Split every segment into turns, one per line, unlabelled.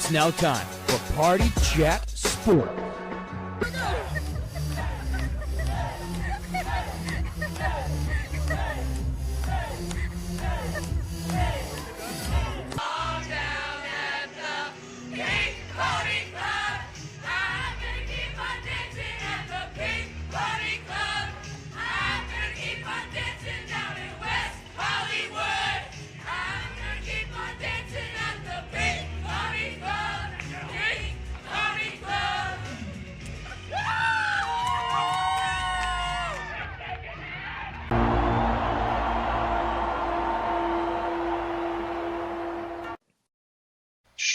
It's now time for Party Chat Sport.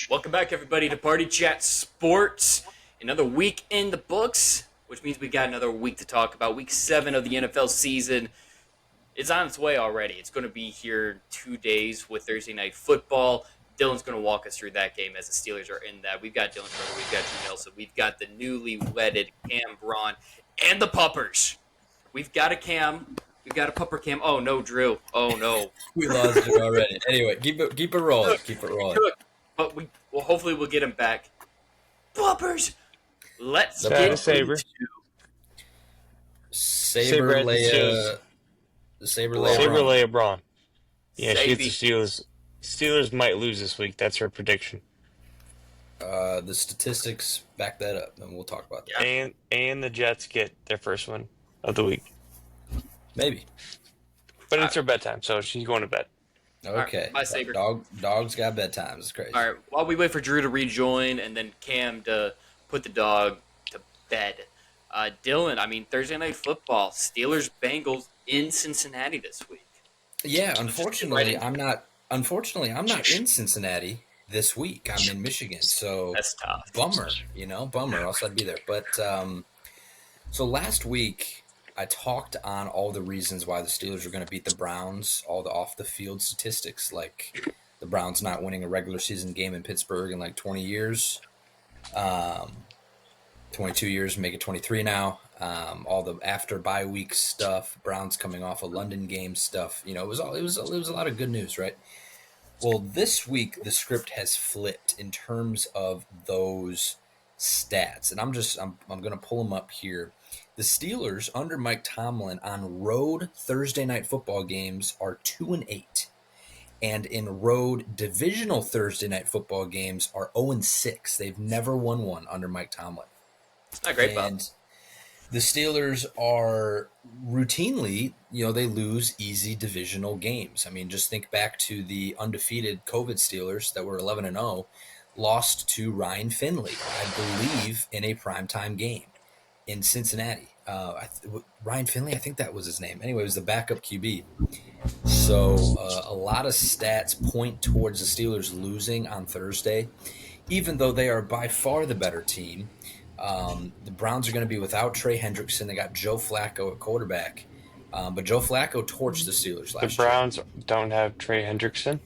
Welcome back, everybody, to Party Chat Sports. Another week in the books, which means we got another week to talk about. Week 7 of the NFL season is on its way already. It's going to be here 2 days with Thursday Night Football. Dylan's going to walk us through that game as the Steelers are in that. We've got Dylan Schroeder, we've got Drew Nelson, we've got the newly wedded Cam Braun, and the puppers. We've got a Cam. We've got a pupper Cam. Oh, no, Drew. Oh, no.
We lost it already. Anyway, keep it rolling. Keep it rolling.
But hopefully we'll get him back. Puppers! Let's
Saber.
get
Saber.
Saber Leia.
Saber Leia Braun. Yeah, she
Safety.
gets the Steelers. Steelers might lose this week. That's her prediction.
The statistics back that up, and we'll talk about that.
Yeah.
And the Jets get their first win of the week.
Maybe.
But it's her bedtime, so she's going to bed.
Okay.
Bye, Saber.
Dogs got bedtimes. It's crazy.
All right, while we wait for Drew to rejoin and then Cam to put the dog to bed, Dylan, Thursday Night Football, Steelers-Bengals in Cincinnati this week.
Yeah, unfortunately, I'm not in Cincinnati this week. I'm in Michigan, so
That's tough.
bummer. Bummer. Else I'd be there. But so last week I talked on all the reasons why the Steelers are going to beat the Browns, all the off-the-field statistics, like the Browns not winning a regular season game in Pittsburgh in like 20 years, 22 years, make it 23 now, all the after-bye week stuff, Browns coming off a London game stuff. It was a lot of good news, right? Well, this week the script has flipped in terms of those stats, and I'm going to pull them up here. The Steelers under Mike Tomlin on road Thursday night football games are 2-8, and in road divisional Thursday night football games are 0-6. They've never won one under Mike Tomlin.
Not great, Bob.
And the Steelers are routinely, they lose easy divisional games. Just think back to the undefeated COVID Steelers that were 11-0, lost to Ryan Finley, I believe, in a primetime game in Cincinnati. Ryan Finley, I think that was his name. Anyway, it was the backup QB. So a lot of stats point towards the Steelers losing on Thursday, even though they are by far the better team. The Browns are going to be without Trey Hendrickson. They got Joe Flacco at quarterback. But Joe Flacco torched the Steelers last year.
The Browns don't have Trey Hendrickson.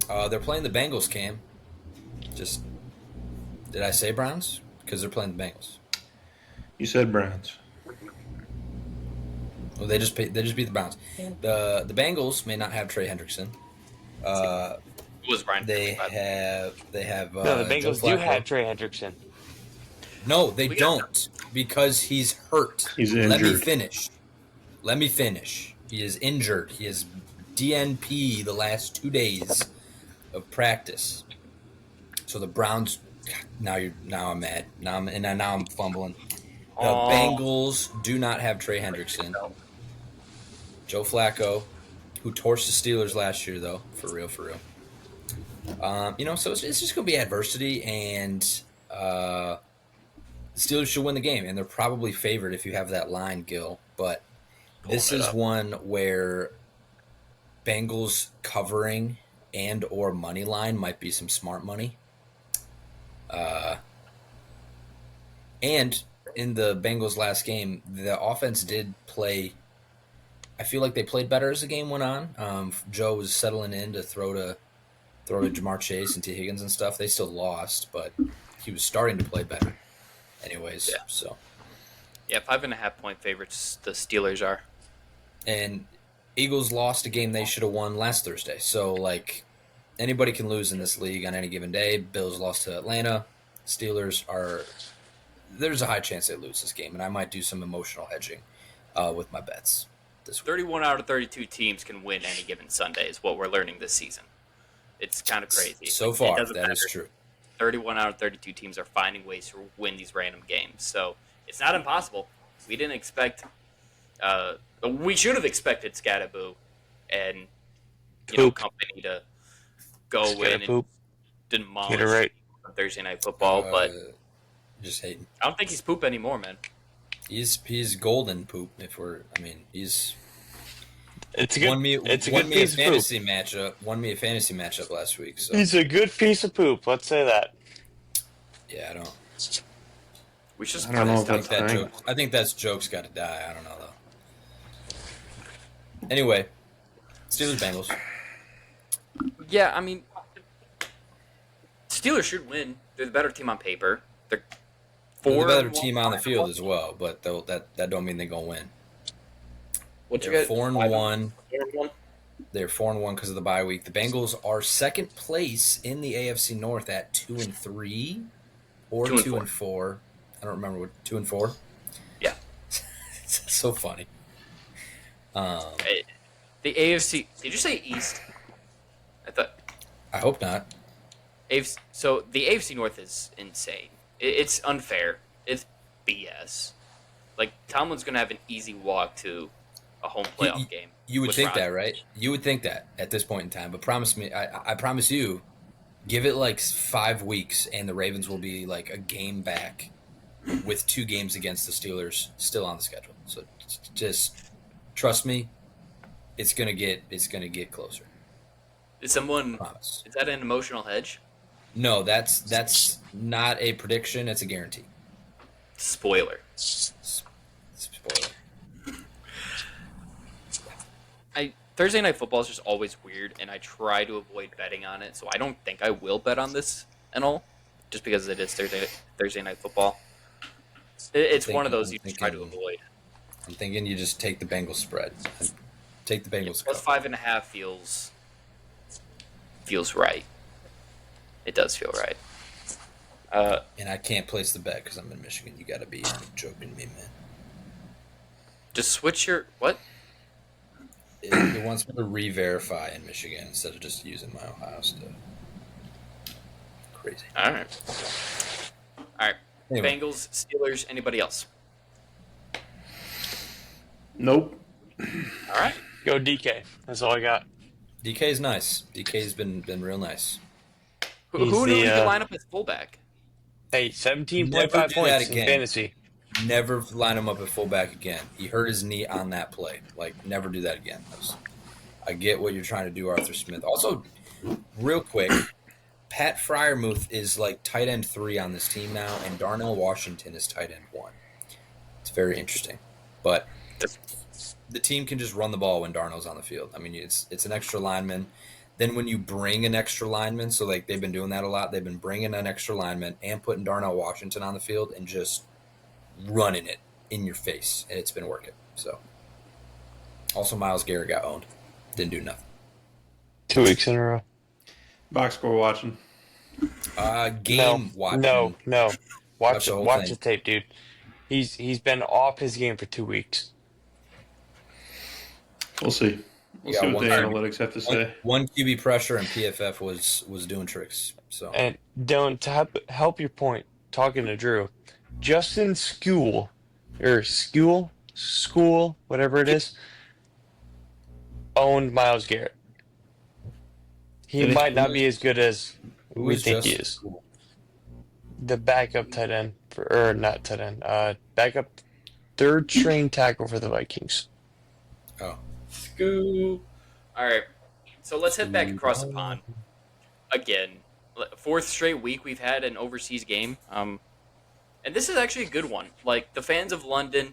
They're playing the Bengals, Cam. Did I say Browns? Because they're playing the Bengals.
You said Browns.
Well, they just beat the Browns. The Bengals may not have Trey Hendrickson.
It was Ryan
They
Finley,
have.
No, the Bengals
Joe
do
Flacco.
have Trey Hendrickson.
No, they
We got
don't, because he's hurt.
He's
Let me
injured.
finish. He is injured. He is DNP the last 2 days of practice. So the Browns. Now I'm mad. Now I'm fumbling. The Bengals do not have Trey Hendrickson. Joe Flacco, who torched the Steelers last year, though, for real. So it's just going to be adversity, and the Steelers should win the game, and they're probably favored if you have that line, Gil. But this is one where Bengals covering and or money line might be some smart money. And in the Bengals' last game, the offense did play. I feel like they played better as the game went on. Joe was settling in to throw to Jamar Chase and T. Higgins and stuff. They still lost, but he was starting to play better. Anyways,
Yeah.
so.
Yeah, 5.5-point favorites the Steelers are.
And Eagles lost a game they should have won last Thursday. So, anybody can lose in this league on any given day. Bills lost to Atlanta. Steelers are. There's a high chance they lose this game, and I might do some emotional hedging with my bets this week.
31 out of 32 teams can win any given Sunday is what we're learning this season. It's kind of crazy.
So far, that is true.
31 out of 32 teams are finding ways to win these random games. So it's not impossible. We didn't expect we should have expected Scattaboo and company to go in and demolish
right.
Thursday Night Football, but
just hating.
I don't think he's poop anymore, man.
He's golden poop. He's
it's a good.
won me
It's a
won
good
me a
piece of
fantasy
poop.
matchup. Won me a fantasy matchup last week. So
He's a good piece of poop. Let's say that.
yeah, I don't.
We should just
I don't know if
I think
that's
that
thing.
joke. I think that's joke's got to die. I don't know though. Anyway, Steelers Bengals.
Yeah, I mean, Steelers should win. They're the better team on paper. They're
They're the better
4-1
team on the field as well, but that don't mean they're gonna win.
What you
They're
got?
4-1.
4-1?
They're 4-1 because of the bye week. The Bengals are second place in the AFC North at 2-3 or 2-4. I don't remember what 2-4.
Yeah.
It's so funny.
The AFC. Did you say East? I thought.
I hope not.
So the AFC North is insane. It's unfair. It's BS. Like Tomlin's gonna have an easy walk to a home playoff game.
You would
with
think that,
Rodgers.
right? You would think that at this point in time. But promise me, I promise you, give it like 5 weeks, and the Ravens will be like a game back, with 2 games against the Steelers still on the schedule. So just trust me, it's gonna get closer.
Is
Promise.
that an emotional hedge?
No, that's not a prediction. It's a guarantee.
Spoiler.
Spoiler.
Thursday Night Football is just always weird, and I try to avoid betting on it, so I don't think I will bet on this at all, just because it is Thursday Night Football. It's one of those you try to avoid.
I'm thinking you just take the Bengals spread. Take the Bengals.
Plus 5.5 feels right. It does feel right.
And I can't place the bet because I'm in Michigan. You got to be joking me, man.
Just switch your what?
It wants me to re-verify in Michigan instead of just using my Ohio stuff. Crazy.
All right.
Anyway.
Bengals, Steelers, anybody else?
Nope.
All right.
Go DK. That's all I got.
DK's nice. DK's been real nice.
Who
He's
knew he
the,
could line up at fullback?
Hey, 17.5
Never do that
points in
again.
fantasy.
Never line him up at fullback again. He hurt his knee on that play. Like, never do that again. I get what you're trying to do, Arthur Smith. Also, real quick, Pat Freiermuth is like tight end 3 on this team now, and Darnell Washington is tight end 1. It's very interesting. But the team can just run the ball when Darnell's on the field. I mean, it's an extra lineman. Then when you bring an extra lineman, so like they've been doing that a lot, they've been bringing an extra lineman and putting Darnell Washington on the field and just running it in your face, and it's been working. So, also Myles Garrett got owned, didn't do nothing.
2 weeks in a row.
Box score watching.
Game watching.
No.
Watch the whole
Watch
thing.
the tape, dude. He's been off his game for 2 weeks.
We'll see. We'll
Yeah,
see what
one
the
time.
analytics have to say.
One QB pressure and PFF was doing tricks. So
And Dylan, to help your point, talking to Drew, Justin School, whatever it is, owned Myles Garrett. He
And
might not be as good as
who
we
is
think he
Justin
is.
School?
The backup tight end, not tight end, backup third string tackle for the Vikings.
Oh,
Scoo. All right. So let's head back across the pond. Again, 4th straight week we've had an overseas game. And this is actually a good one. Like, the fans of London,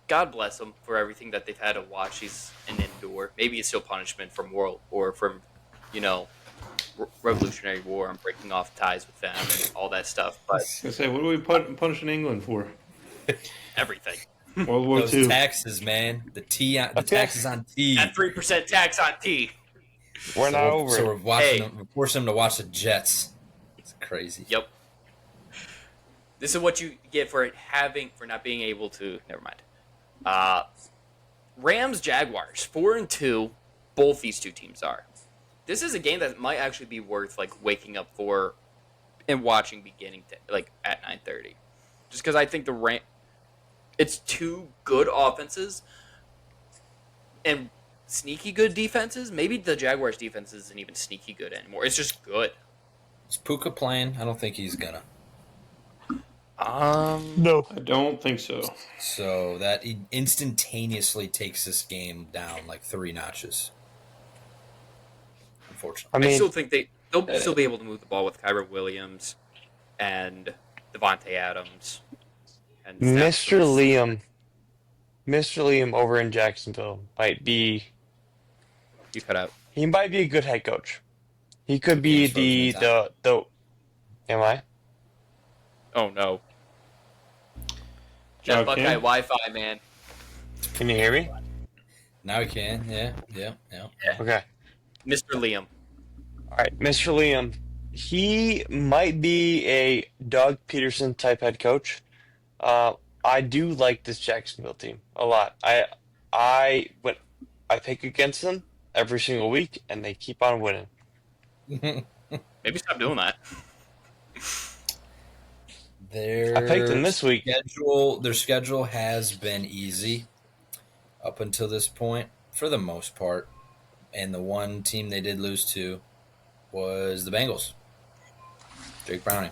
God bless them for everything that they've had to watch and endure. Maybe it's still punishment from Revolutionary War and breaking off ties with them and all that stuff. But
I was gonna say, what are we punishing England for?
everything.
World War
those
II.
taxes, man. The taxes on tea.
That 3% tax on tea.
We're not over
So
it.
we're watching
Hey.
we're forcing him to watch the Jets. It's crazy.
Yep. This is what you get for not being able to. Never mind. Rams Jaguars 4-2. Both these two teams are. This is a game that might actually be worth like waking up for and watching beginning to, like at 9:30, just because I think it's two good offenses and sneaky good defenses. Maybe the Jaguars defense isn't even sneaky good anymore. It's just good.
Is Puka playing? I don't think he's gonna.
No.
I don't think so.
So that instantaneously takes this game down like 3 notches. Unfortunately.
I
I
mean,
still think they'll still be able to move the ball with Kyra Williams and Devontae Adams and
Mr. Liam over in Jacksonville might be.
You cut out.
He might be a good head coach. He could be
Game's frozen
the. Am I?
Oh no.
Joe
That Buckeye
Kim?
Wi-Fi, man.
Can you hear me?
Now he can. Yeah.
Okay.
Mr. Liam.
All right, Mr. Liam. He might be a Doug Peterson type head coach. I do like this Jacksonville team a lot. I pick against them every single week, and they keep on winning.
Maybe stop doing that.
Their
I picked them this week.
Their schedule has been easy up until this point, for the most part. And the one team they did lose to was the Bengals. Jake Browning.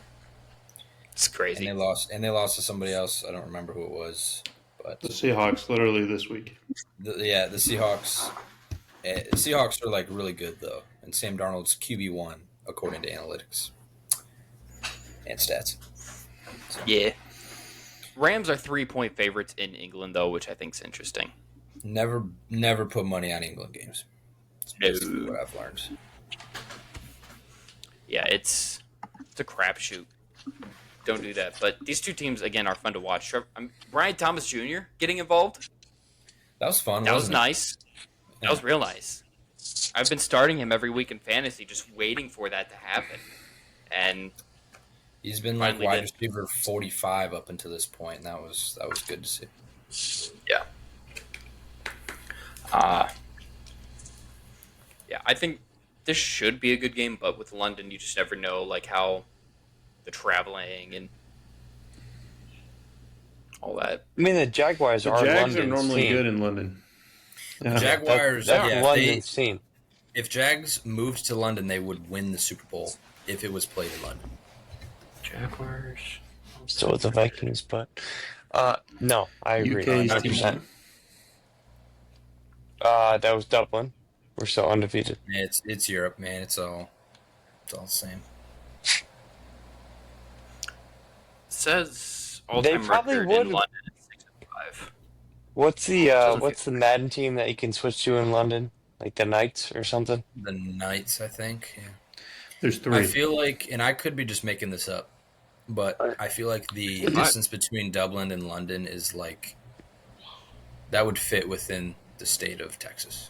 It's crazy.
And they lost to somebody else. I don't remember who it was. But
The Seahawks literally this week.
the Seahawks. The Seahawks are like really good though, and Sam Darnold's QB1 according to analytics and stats. So,
Yeah. Rams are 3-point favorites in England, though, which I think is interesting.
never put money on England games. It's basically
No.
what I've learned.
Yeah, it's a crapshoot. Don't do that. But these two teams, again, are fun to watch. Brian Thomas Jr. getting involved.
That was fun.
That was
wasn't it?
nice. That was real nice. I've been starting him every week in fantasy, just waiting for that to happen. And
He's been like
Finally
wide
did.
receiver 45 up until this point, and that was good to see.
yeah. Yeah, I think this should be a good game, but with London, you just never know, like, how the traveling and all that.
I mean, the Jaguars
The
are
Jags
London's
are normally
team.
good in London. Yeah.
Jaguars,
That's
yeah,
London's team.
if Jags moved to London, they would win the Super Bowl if it was played in London.
Jaguars.
So it's the Vikings, but no, I agree.
UK's
100%.
team.
That was Dublin. We're still undefeated.
It's Europe, man. It's all the same.
Says
They
all-time
probably
record
would-
in London is 6-5.
What's
Doesn't
the Madden team that you can switch to in London? Like the Knights or something?
The Knights, I think. Yeah.
There's
I
three.
feel like, and I could be just making this up, but I feel like the distance between Dublin and London is like that would fit within the state of Texas.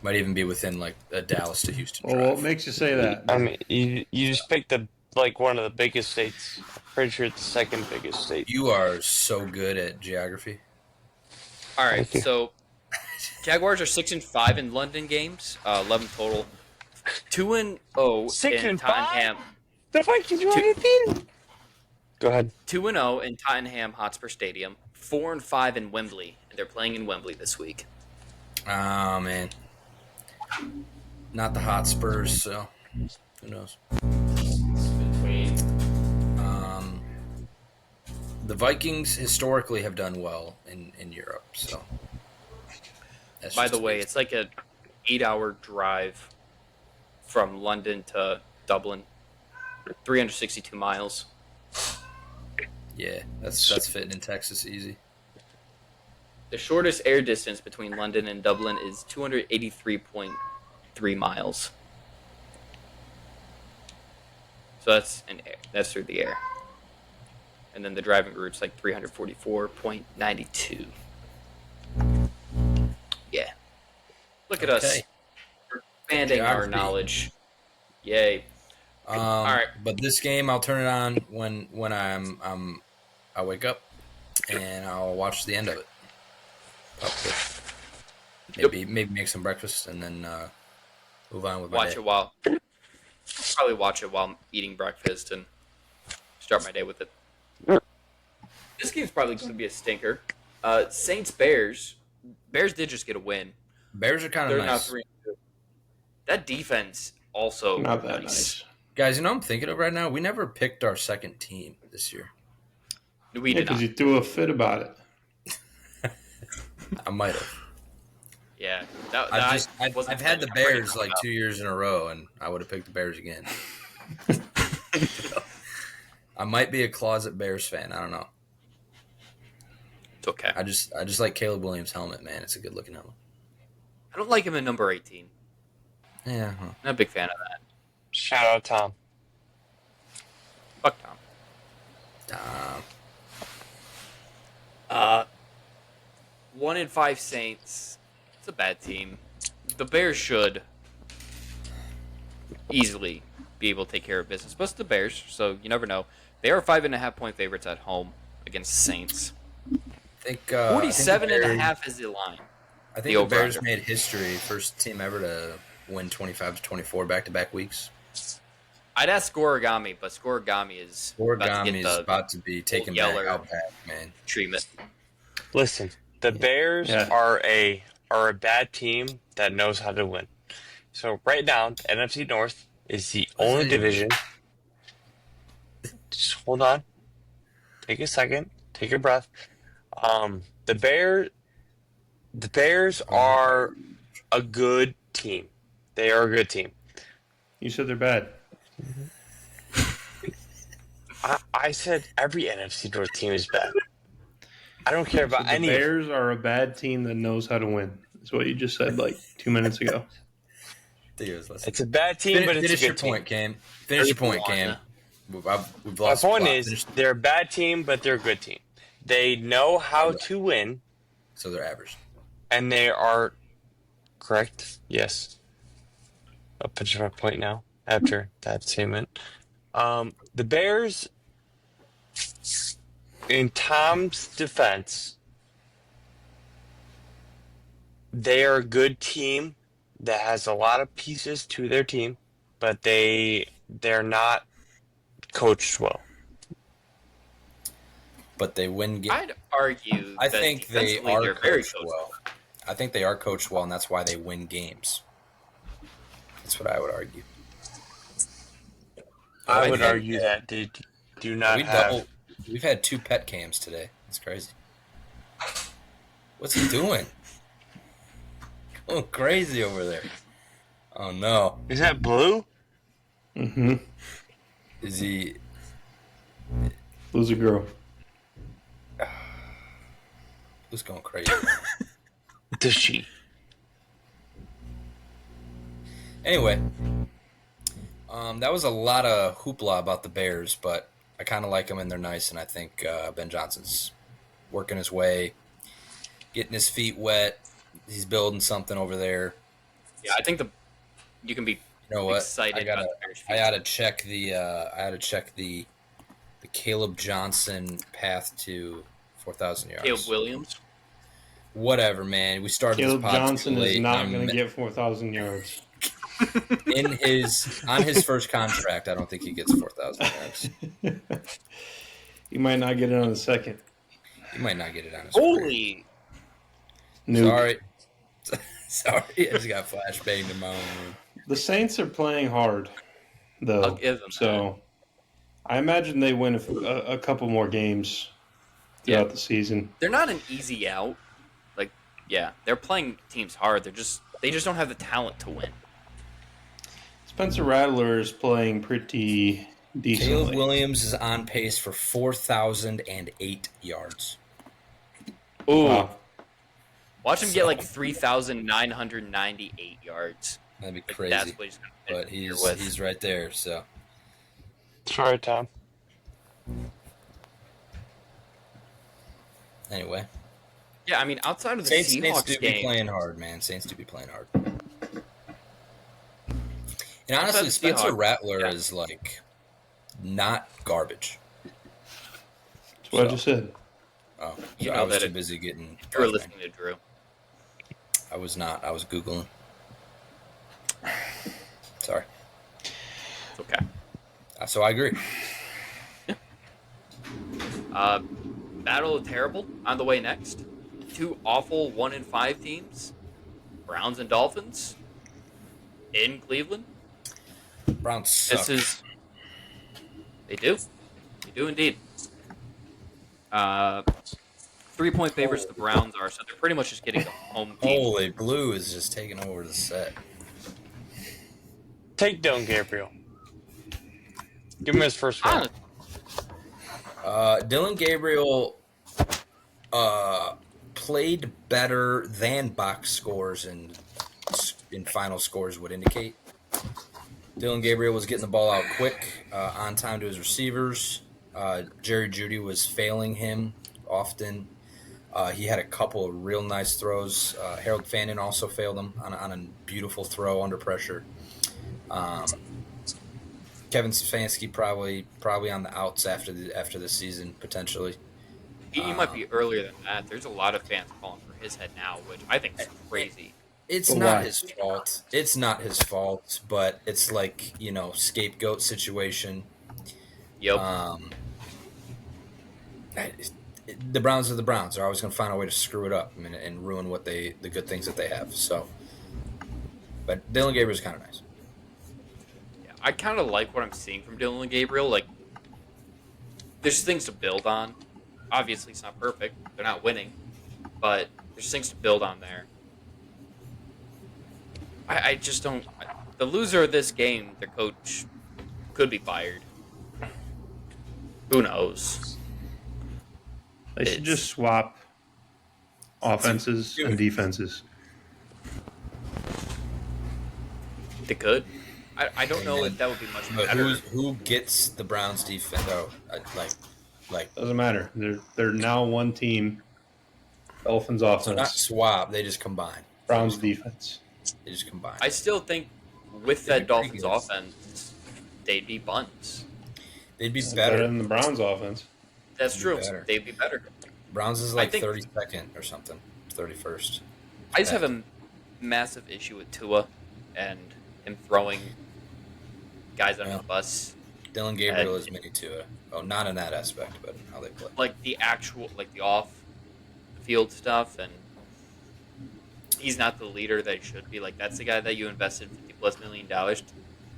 Might even be within like a Dallas to Houston
Well,
drive.
what makes you say that?
I mean, you just picked one of the biggest states. I'm pretty sure it's the second biggest state.
You are so good at geography.
All right,
Thank you.
so Jaguars are 6-5 in London games, 11 total. 2-0
6
in
and 5?
Tottenham.
The Vikings are undefeated. Go ahead.
2-0 in Tottenham Hotspur Stadium. 4-5 in Wembley. They're playing in Wembley this week.
Oh man, not the Hotspurs, so who knows? The Vikings historically have done well in Europe, so. That's
By
just
the
a
way,
big-
it's like a 8-hour drive from London to Dublin. 362 miles.
yeah, that's fitting in Texas easy.
The shortest air distance between London and Dublin is 283.3 miles. So that's through the air. And then the driving route's like 344.92. Yeah. Look at us.
Okay.
expanding our
Geography.
knowledge. Yay! All right.
But this game, I'll turn it on when I wake up, and I'll watch the end of it. Probably. Maybe make some breakfast and then move on with my
Watch
day.
it while probably watch it while I'm eating breakfast and start my day with it. This game's probably going to be a stinker. Saints Bears. Bears did just get a win.
Bears are kind
They're
of
now
nice.
3-2. That defense also
Not that nice.
Guys, you know what I'm thinking of right now? We never picked our second team this year.
We
Yeah,
did not.
because you threw a fit about it.
I might have.
Yeah,
I've had the Bears like 2 years in a row, and I would have picked the Bears again. I might be a closet Bears fan. I don't know.
It's okay.
I just like Caleb Williams' helmet, man. It's a good looking helmet.
I don't like him in number 18.
Yeah.
Not a big fan of that.
Shout out Tom.
Fuck Tom. 1-5 Saints. It's a bad team. The Bears should easily be able to take care of business. But it's the Bears, so you never know. They are 5.5-point favorites at home against Saints.
I think
47.5 is the line.
I think the Bears made history. First team ever to win 25-24 back-to-back weeks.
I'd ask Scorigami, but Scorigami is
about to be taken back out back, man.
Treatment.
Listen, the Bears are a bad team that knows how to win. So right now, the NFC North is the only division. Just hold on. Take a second. Take a breath. The Bears are a good team. They are a good team.
You said they're bad.
I said every NFC North team is bad. I don't care about any.
The Bears are a bad team that knows how to win. That's what you just said like 2 minutes ago.
It's a bad team, but it's a good team.
Finish your point, Cam. We've
My
lost.
point is, they're a bad team, but they're a good team. They know how to win.
So they're average.
And they are correct. Yes. I'll put my point now after that statement. The Bears, in Tom's defense, they are a good team that has a lot of pieces to their team, but they're not coached well.
But they win games.
I'd argue.
I think they are coached
very
well. I think they are coached well, and that's why they win games. That's what I would argue.
I would argue that they do not have.
We've had 2 pet cams today. It's crazy. What's he doing? Going crazy over there. Oh no!
Is that Blue?
Mm-hmm.
Is he?
Blue's a girl.
Who's going crazy?
Does she?
Anyway, that was a lot of hoopla about the Bears, but I kind of like them and they're nice, and I think Ben Johnson's working his way, getting his feet wet. He's building something over there.
Yeah, I think you can be.
You know what?
Excited about the Bears' future.
I ought to check the Caleb Johnson path to 4,000 yards.
Caleb Williams.
Whatever, man. We started.
Caleb
this pod
Johnson
too late,
is not going to get 4,000 yards.
on his first contract. I don't think he gets 4,000 yards.
He might not get it on the second.
He might not get it on his
Holy.
Sorry. Sorry, I just got flashbanged in my own room.
The Saints are playing hard, though.
I'll give them
so. I imagine they win a couple more games throughout the season.
They're not an easy out. They're playing teams hard. They just don't have the talent to win.
Spencer Rattler is playing pretty decently.
Caleb Williams is on pace for 4,008 yards.
Ooh.
Wow.
Watch him get like 3,998 yards.
That'd be crazy.
That's what he's going to
But
with.
he's right there, so.
Sorry, Tom.
Anyway.
Yeah, I mean, outside of the
Saints
Seahawks
do be
game,
playing hard, man. Saints do be playing hard. And honestly,
the
Spencer
Seahawks,
Rattler
yeah.
is like not garbage.
That's what I just said.
Oh,
You
so
know
I was
that
too
if
busy getting.
you were
Pac-Man.
listening to Drew.
I was not. I was googling. Sorry.
It's okay.
So I agree.
Battle of Terrible on the way next. Two awful 1-5 teams, Browns and Dolphins, in Cleveland.
Browns suck.
They do indeed. 3-point favorites the Browns are, so they're pretty much just getting the home team.
Holy Blue is just taking over the set.
Take down Gabriel. Give him his first round.
Dylan Gabriel played better than box scores and in final scores would indicate. Dylan Gabriel was getting the ball out quick, on time to his receivers. Jerry Jeudy was failing him often. He had a couple of real nice throws. Harold Fannin also failed him on a beautiful throw under pressure. Kevin Stefanski probably on the outs after the season potentially.
He might be earlier than that. There's a lot of fans calling for his head now, which I think is crazy.
It's
But
not
why?
his fault. It's not his fault, but it's like, scapegoat situation.
Yep.
The Browns are the Browns. They're always going to find a way to screw it up and ruin the good things that they have. So, but Dylan Gabriel's kind of nice.
Yeah, I kind of like what I'm seeing from Dylan Gabriel. Like, there's things to build on. Obviously, it's not perfect. They're not winning, but there's things to build on there. I just don't. The loser of this game, their coach, could be fired. Who knows?
They should just swap offenses and defenses.
They could. I don't know if that would be much
But
better.
who gets the Browns defense? Oh, like
Doesn't matter. They're now one team. Dolphins
so not
offense,
swap. They just combine.
Browns defense.
They just combine.
I still think with
They'd
that
be
Dolphins
pretty good.
offense, they'd be bunts.
They'd be
Better
better.
than the Browns offense.
That's
Be
true.
better.
They'd be better.
Browns is
I
like
think-
32nd or something, 31st.
I just have a massive issue with Tua and him throwing guys under
Yeah.
the bus.
Dylan Gabriel is mini Tua. Oh, not in that aspect, but how they play.
Like the actual, like the off the field stuff, and he's not the leader that he should be. Like that's the guy that you invested $50+ million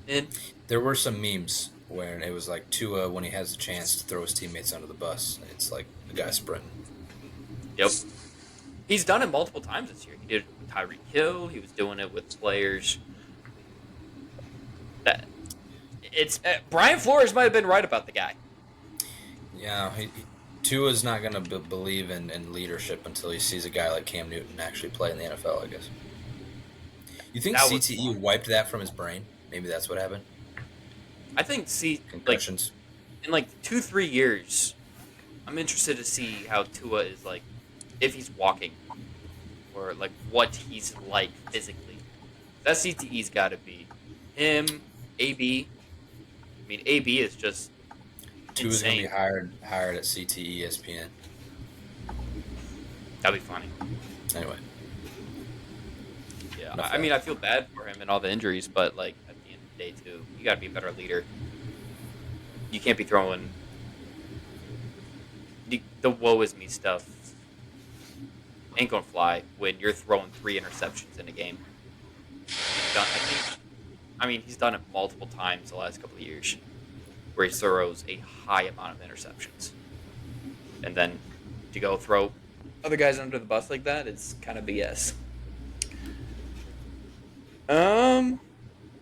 in.
There were some memes where it was like Tua when he has a chance to throw his teammates under the bus. It's like the guy sprinting.
Yep. He's done it multiple times this year. He did it with Tyreek Hill. He was doing it with players. That it's Brian Flores might have been right about the guy.
Yeah, Tua's not going to believe in leadership until he sees a guy like Cam Newton actually play in the NFL, I guess. You think
That was
CTE wiped that from his brain? Maybe that's what happened?
I think like
Concussions.
in like 2-3 years, I'm interested to see how Tua is like, if he's walking, or like what he's like physically. That CTE's got to be him, AB. I mean, AB is just
Tua's going to
insane.
be hired at CTE ESPN.
That'd be funny.
Anyway.
Yeah,
Enough
I
of
mean,
that.
I feel bad for him and all the injuries, but like at the end of the day, too, you got to be a better leader. You can't be throwing the woe is me stuff. Ain't gonna fly when you're throwing 3 interceptions in a game. He's done it multiple times the last couple of years, where he throws a high amount of interceptions, and then to go throw other guys under the bus like that is kind of BS.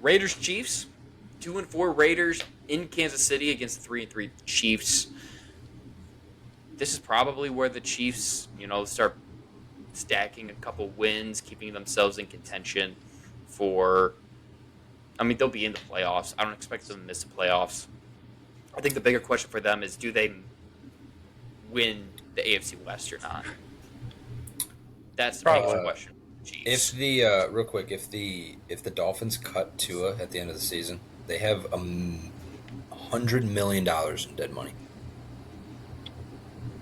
Raiders Chiefs, 2-4 Raiders in Kansas City against the 3-3 Chiefs. This is probably where the Chiefs, start stacking a couple wins, keeping themselves in contention for. They'll be in the playoffs. I don't expect them to miss the playoffs. I think the bigger question for them is, do they win the AFC West or not? That's the biggest
Probably.
question. Chiefs.
If the real quick, if the Dolphins cut Tua at the end of the season, they have $100 million in dead money.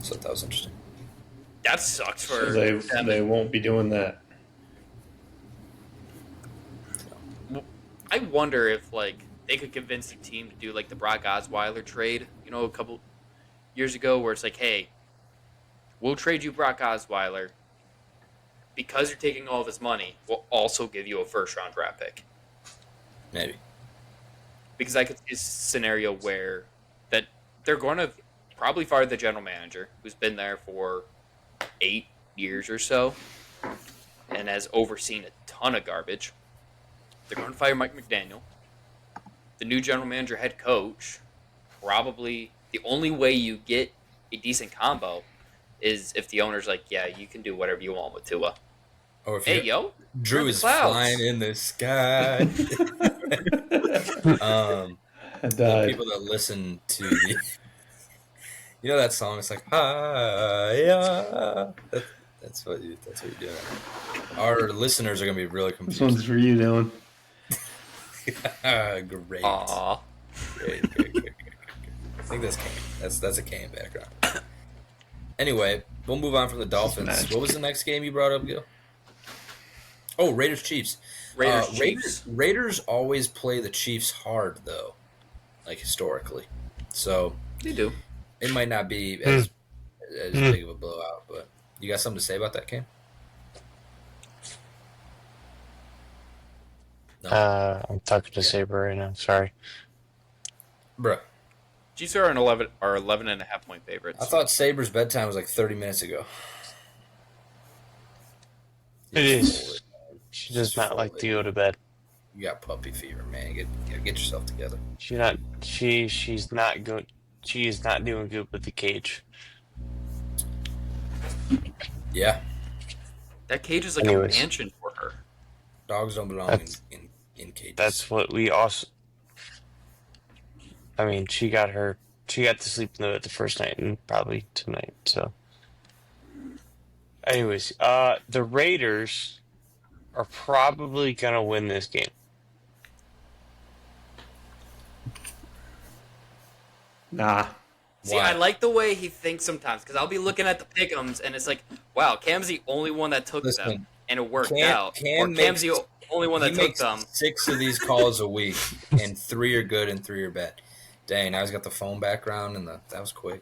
So that was interesting.
That sucks for
So
them.
they won't be doing that.
I wonder if they could convince the team to do the Brock Osweiler trade, a couple years ago, where it's like, hey, we'll trade you Brock Osweiler because you're taking all of his money. We'll also give you a first-round draft pick.
Maybe.
Because I could see a scenario where that they're going to probably fire the general manager, who's been there for 8 years or so and has overseen a ton of garbage. They're going to fire Mike McDaniel. The new general manager, head coach, probably the only way you get a decent combo is if the owner's like, yeah, you can do whatever you want with Tua.
Or if
Hey, yo,
Drew is flying in the sky. The people that listen to the, that song, it's like, yeah. That's what you're doing. Our listeners are gonna be really confused.
This one's for you, Dylan.
Great.
Aww.
Great. I think that's Kane. That's a Kane background. Anyway, we'll move on from the Dolphins. What was the next game you brought up, Gil? Oh, Raiders Chiefs.
Chiefs.
Raiders always play the Chiefs hard though, historically. So
They do.
it might not be as big of a blowout, but you got something to say about that game? No.
I'm talking to Saber right now. Sorry.
Bruh.
Chiefs are 11.5-point favorites.
I thought Saber's bedtime was 30 minutes ago.
It is. She does not like to go to bed.
You got puppy fever, man. Get yourself together.
She's not good. She is not doing good with the cage.
Yeah.
That cage is a mansion for her.
Dogs don't belong in cages.
That's what we also. I mean, she got to sleep in the first night and probably tonight. So, anyways, the Raiders are probably gonna win this game.
Nah.
See, I like the way he thinks sometimes, because I'll be looking at the pick'ems and it's like, wow, Cam's the only one that took them, and it worked out. Cam's the only one that took them.
6 of these calls a week, and 3 are good and 3 are bad. Dang, now he's got the phone background, and that was quick.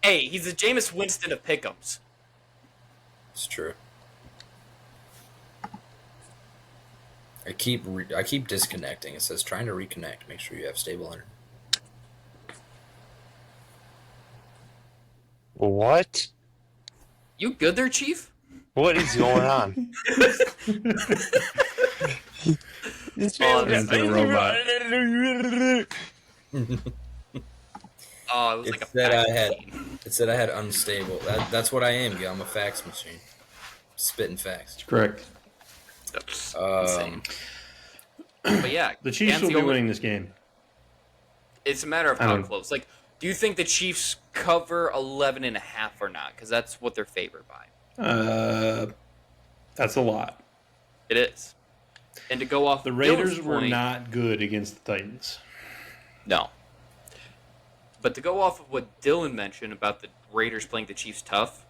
Hey, he's the Jameis Winston of pick'ems.
It's true. I keep disconnecting. It says trying to reconnect. Make sure you have stable internet.
What?
You good there, Chief?
What is going on? This man
It's a robot.
Oh, it was like a
It said I had unstable. That's what I am, Gil. I'm a fax machine. Spitting facts.
Correct.
That's insane. But yeah,
The Chiefs will be winning this game.
It's a matter of how close. Do you think the Chiefs cover 11.5 or not? Because that's what they're favored by.
That's a lot.
It is. And to go off
The Raiders
Dylan's
were
point,
not good against the Titans.
No. But to go off of what Dylan mentioned about the Raiders playing the Chiefs tough.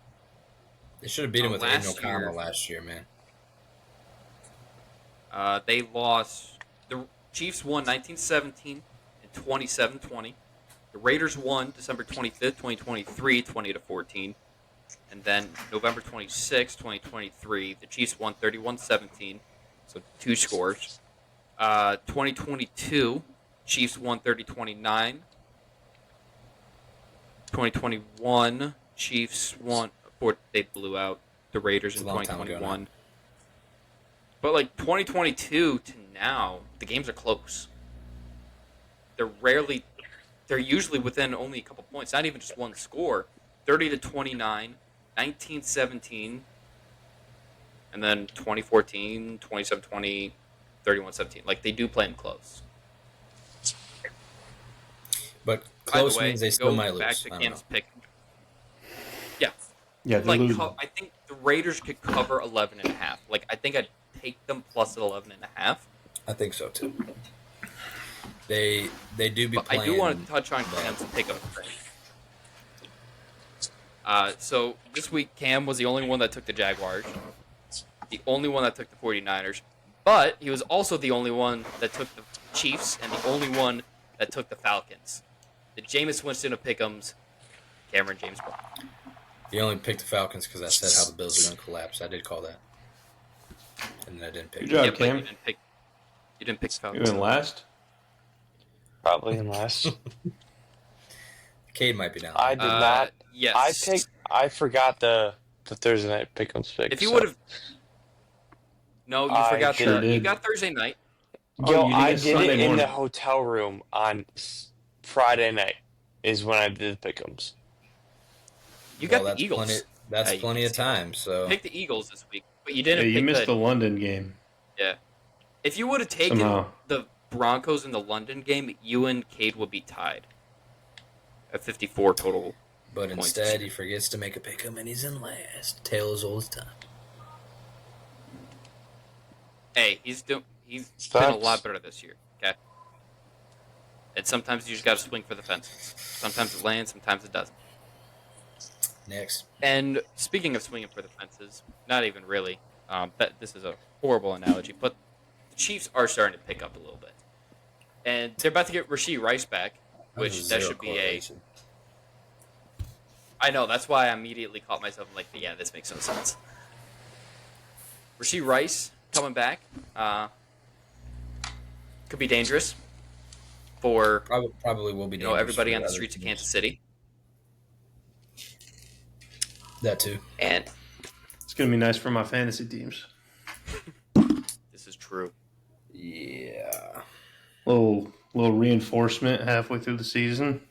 They should have beat him with Aiden
last
O'Connell
year-
last year, man.
They lost. The Chiefs won 19-17 and 27-20. The Raiders won December 25th, 2023, 20-14. And then November 26th, 2023, the Chiefs won 31-17. So 2 scores. 2022, Chiefs won 30-29. 2021, Chiefs won. They blew out the Raiders in 2021. But 2022 to now, the games are close. They're usually within only a couple points, not even just one score. 30-29, 19-17, and then 2014, 27-20, 31-17. They do play them close.
But
By
close
the way,
means they still might
back
lose.
to Cam's pick. Yeah.
Yeah, they're losing.
I think the Raiders could cover 11.5. Like, I think I'd take them plus 11.5.
I think so too. They do be
But
playing.
I do want to touch on Cam's pickup. So this week, Cam was the only one that took the Jaguars, the only one that took the 49ers, but he was also the only one that took the Chiefs and the only one that took the Falcons. The Jameis Winston of Pick'ems, Cameron James Brown.
You only picked the Falcons because I said how the Bills are going to collapse. I did call that, and I didn't pick.
Good job,
Yeah, but
Cam.
you didn't pick the
You
Falcons.
in last?
Probably in last.
Cade might be down.
I did not.
Yes.
I forgot the Thursday night pick'ems pick.
If you would have, no, you
I
forgot
sure
You
did.
got Thursday night.
Yo,
you did
I
it
did
Sunday
it in
morning.
the hotel room on Friday night. Is when I did the pick'ems.
You got
that's
the Eagles.
That's
You
plenty of time. So
picked the Eagles this week, but you
Yeah,
didn't.
you
pick
missed
the
the London game.
Yeah. If you would have taken
Somehow.
the Broncos in the London game, you and Cade would be tied at 54 total.
but
points.
instead he forgets to make a pick 'em and he's in last. Tale as old as time.
Hey, he's been a
Facts.
lot better this year. Okay. And sometimes you just got to swing for the fences. Sometimes it lands, sometimes it doesn't.
Next,
And speaking of swinging for the fences, not even really. This is a horrible analogy, but the Chiefs are starting to pick up a little bit, and they're about to get Rashee Rice back, which that should be a. I know, that's why I immediately caught myself like, yeah, this makes no sense. Rashee Rice coming back could be dangerous for
probably will be.
everybody on the streets of Kansas City.
That too.
And
It's going to be nice for my fantasy teams.
this is true.
Yeah.
Little reinforcement halfway through the season.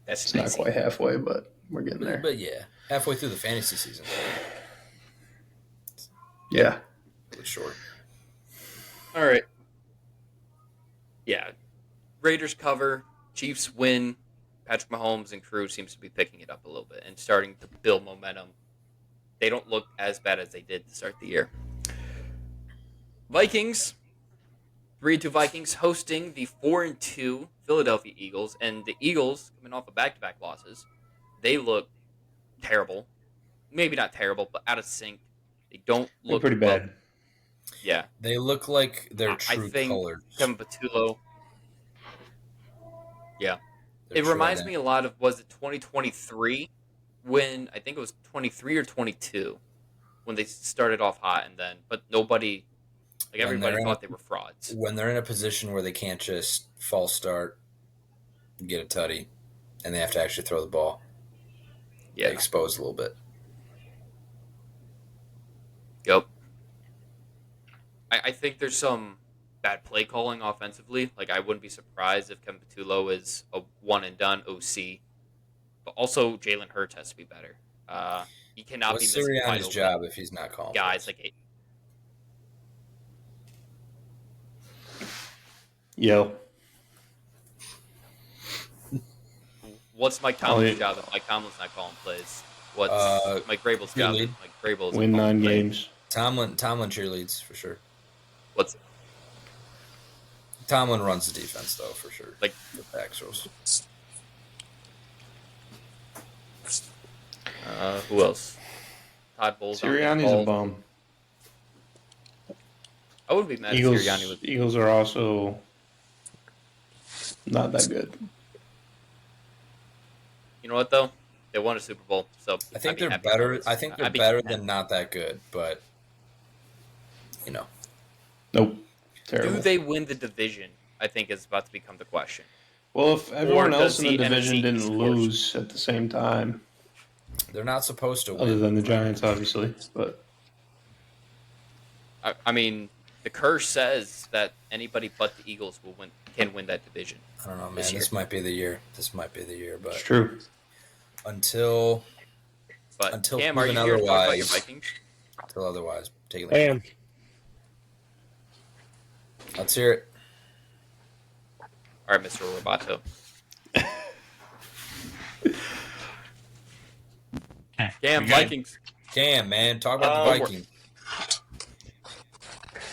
That's
It's not
nice.
quite halfway, but we're getting there.
But yeah, halfway through the fantasy season.
Yeah.
It's short.
All right. Yeah. Raiders cover. Chiefs win. Patrick Mahomes and crew seems to be picking it up a little bit and starting to build momentum. They don't look as bad as they did to start the year. Vikings. 3-2 Vikings hosting the 4-2 Philadelphia Eagles. And the Eagles, coming off of back-to-back losses, they look terrible. Maybe not terrible, but out of sync. They don't
They're
look
pretty
well.
bad.
Yeah.
They look like their
I
true
think
colors.
Kevin Patullo. Yeah.
Their
It
true
reminds me
identity.
a lot of, was it 2023? When, I think it was 23 or 22, when they started off hot and then, but nobody, like
When
everybody
they're in
thought
a-
they were frauds.
when they're in a position where they can't just false start, get a tutty, and they have to actually throw the ball.
Yeah.
They expose a little bit.
Yep. I think there's some bad play calling offensively. Like, I wouldn't be surprised if Kevin Patullo is a one-and-done OC. But also, Jalen Hurts has to be better. He cannot
What's
be missing wide
Sirianni's
open
job if he's not calling
guys.
plays?
Like,
Yo.
what's Mike Tomlin's
yeah.
job if Mike Tomlin's not calling plays? What's Mike Vrabel's job?
cheerlead.
If Mike Vrabel
Win 9
plays?
games.
Tomlin cheerleads for sure.
What's
Tomlin runs the defense though for sure.
Like-
the backs rolls.
who else? Todd Bowles.
Sirianni's a bum.
I wouldn't be mad
Eagles,
if Sirianni was.
Eagles are also not that good.
You know what though? They won a Super Bowl, so
I think
I'd be
they're
happy
better.
regardless.
I think they're
I'd be
better
happy.
than not that good, but you know,
Nope. Terrible.
Do they win the division? I think is about to become the question.
Well, if everyone
does
else in the
the
division
NFC
didn't
East
lose at the same time,
they're not supposed to
other
win.
than the Giants, obviously, but
I mean, the curse says that anybody but the Eagles can win that division.
I don't know, man.
this
This
year.
might be the year. This might be the year,
it's
but
true.
until
But
Until
Cam, are you
proven
here to talk about your
otherwise.
Vikings?
otherwise, take it.
I am.
Let's hear it.
All right, Mr. Roboto. Damn,
We good?
Vikings.
Cam, man, talk about the Vikings.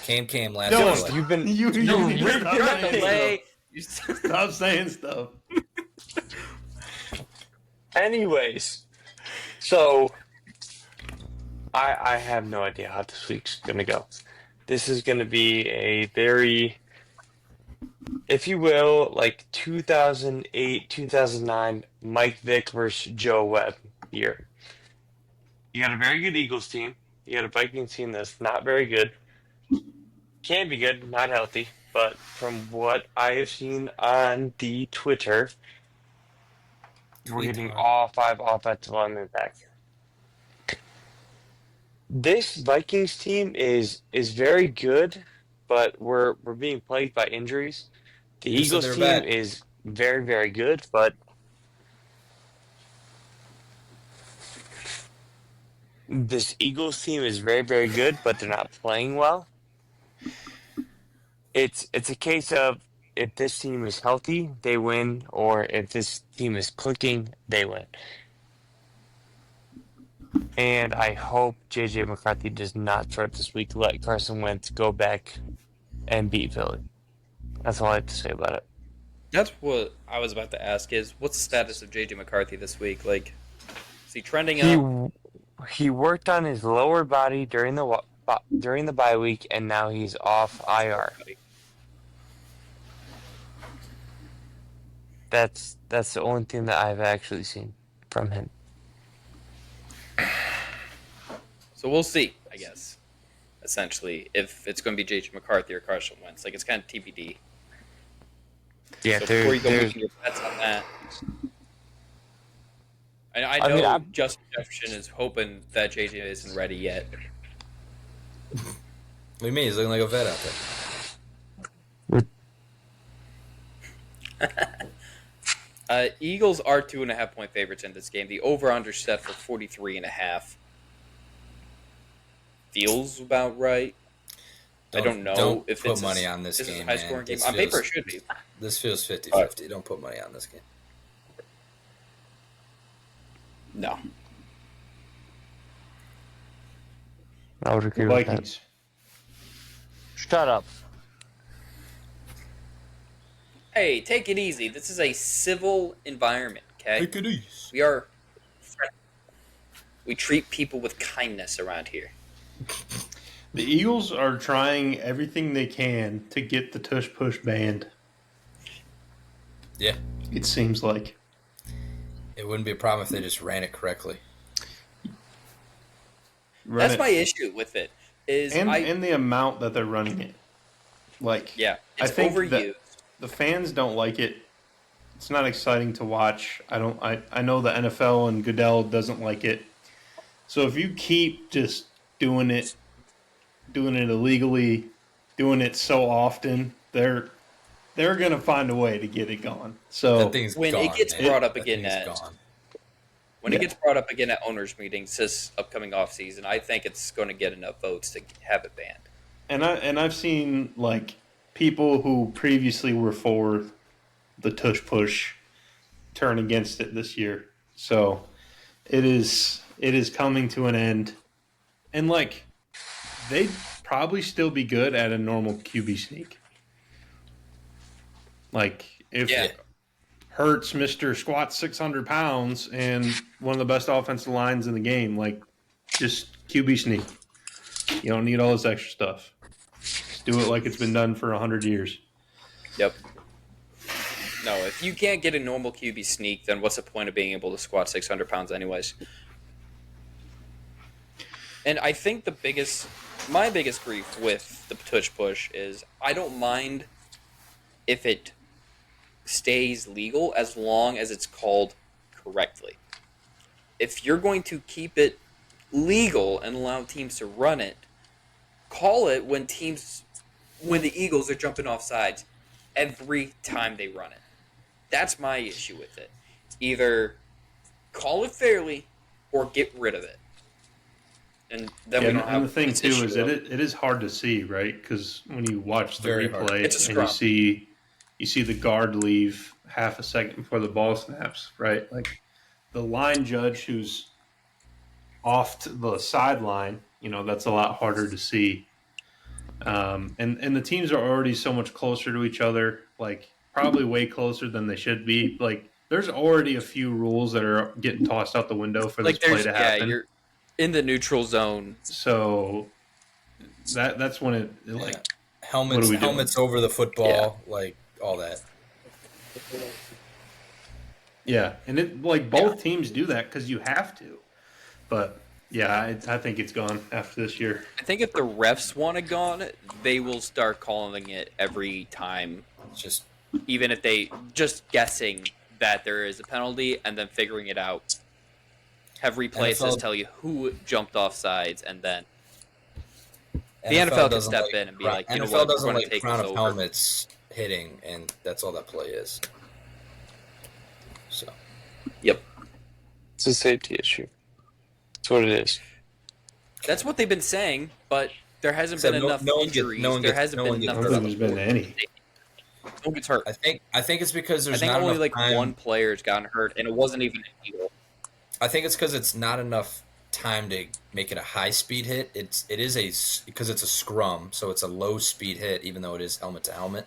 Cam, last
Dylan,
play.
You've been
You need to stop
Not
saying
delay.
stuff. Stop saying stuff.
Anyways, so I have no idea how this week's gonna go. This is gonna be a very, if you will, like 2008, 2009 Mike Vick versus Joe Webb year. You got a very good Eagles team. You got a Vikings team that's not very good. Can be good, not healthy. But from what I have seen on the Twitter, we're getting all 5 offensive linemen back. This Vikings team is very good, but we're being plagued by injuries. The
Who said
Eagles
they're
team
bad?
is very, very good, but this Eagles team is very, very good, but they're not playing well. It's a case of if this team is healthy, they win, or if this team is clicking, they win. And I hope J.J. McCarthy does not start this week. Let Carson Wentz go back and beat Philly. That's all I have to say about it.
That's what I was about to ask is, what's the status of J.J. McCarthy this week? Like, is he trending up?
He worked on his lower body during the bye week, and now he's off IR. That's the only thing that I've actually seen from him.
So we'll see, I guess, essentially, if it's going to be J.J. McCarthy or Carson Wentz. Like, it's kind of TBD.
Yeah,
So before you go making your bets on that, I know Justin Jefferson is hoping that J.J. isn't ready yet.
What do you mean? He's looking like a vet out there.
Eagles are 2.5-point favorites in this game. The over/under set for 43.5. Feels about right. I don't know if
put
it's
money on this
is
game,
a high-scoring
man.
game.
This
On paper,
feels-
it should be.
This feels 50-50. Don't put money on this game.
No.
I would agree with that.
Vikings.
Shut up.
Hey, take it easy. This is a civil environment, okay?
Take it easy.
We are friendly. We treat people with kindness around here.
The Eagles are trying everything they can to get the tush push banned.
Yeah.
It seems like.
It wouldn't be a problem if they just ran it correctly.
That's my issue with it.
And the amount that they're running it. Like,
yeah,
I
it's
think
overused.
the fans don't like it. It's not exciting to watch. I know the NFL and Goodell doesn't like it. So if you keep just doing it illegally, doing it so often, they're gonna find a way to get it gone. So
That thing's
when
gone,
it gets
man.
brought up
That
again
thing's
at
gone.
it gets brought up again at owners' meetings this upcoming offseason, I think it's going to get enough votes to have it banned.
And I've seen like people who previously were for the tush push turn against it this year. So it is coming to an end. And like they'd probably still be good at a normal QB sneak. Like if Hurts, Mr. Squat 600 pounds and one of the best offensive lines in the game, like just QB sneak. You don't need all this extra stuff. Just do it like it's been done for 100 years.
Yep. No, if you can't get a normal QB sneak, then what's the point of being able to squat 600 pounds anyways? And I think my biggest grief with the tush push is I don't mind if it stays legal as long as it's called correctly. If you're going to keep it legal and allow teams to run it, call it when the Eagles are jumping off sides every time they run it. That's my issue with it. Either call it fairly or get rid of it. And then we don't have
the thing
this
too
issue
is
of-
it is hard to see, right? Because when you watch the
Very hard.
replay
It's a
and you
scrum.
see the guard leave half a second before the ball snaps, right? Like the line judge who's off to the sideline, that's a lot harder to see. And the teams are already so much closer to each other, like probably way closer than they should be. Like there's already a few rules that are getting tossed out the window for this play to happen.
you're in the neutral zone.
So that's when it like
helmets over the football, like all that.
Yeah, and it like both teams do that because you have to. But yeah, I think it's gone after this year.
I think if the refs want it gone, they will start calling it every time.
Just
even if they just guessing that there is a penalty and then figuring it out. Have replays just tell you who jumped off sides, and then the NFL can step in and be like, you know what, we're going to take
crown
this
of
over.
helmets hitting, and that's all that play is. So,
Yep.
It's a safety issue. That's what it is.
That's what they've been saying, but there hasn't been enough injuries. There hasn't been enough.
I don't think there's been any.
No one gets hurt.
I think it's because there's
I think
not
only
enough
like
time.
one player's gotten hurt, and it wasn't even illegal.
I think it's because it's not enough time to make it a high speed hit. Because it's a scrum, so it's a low speed hit, even though it is helmet to helmet.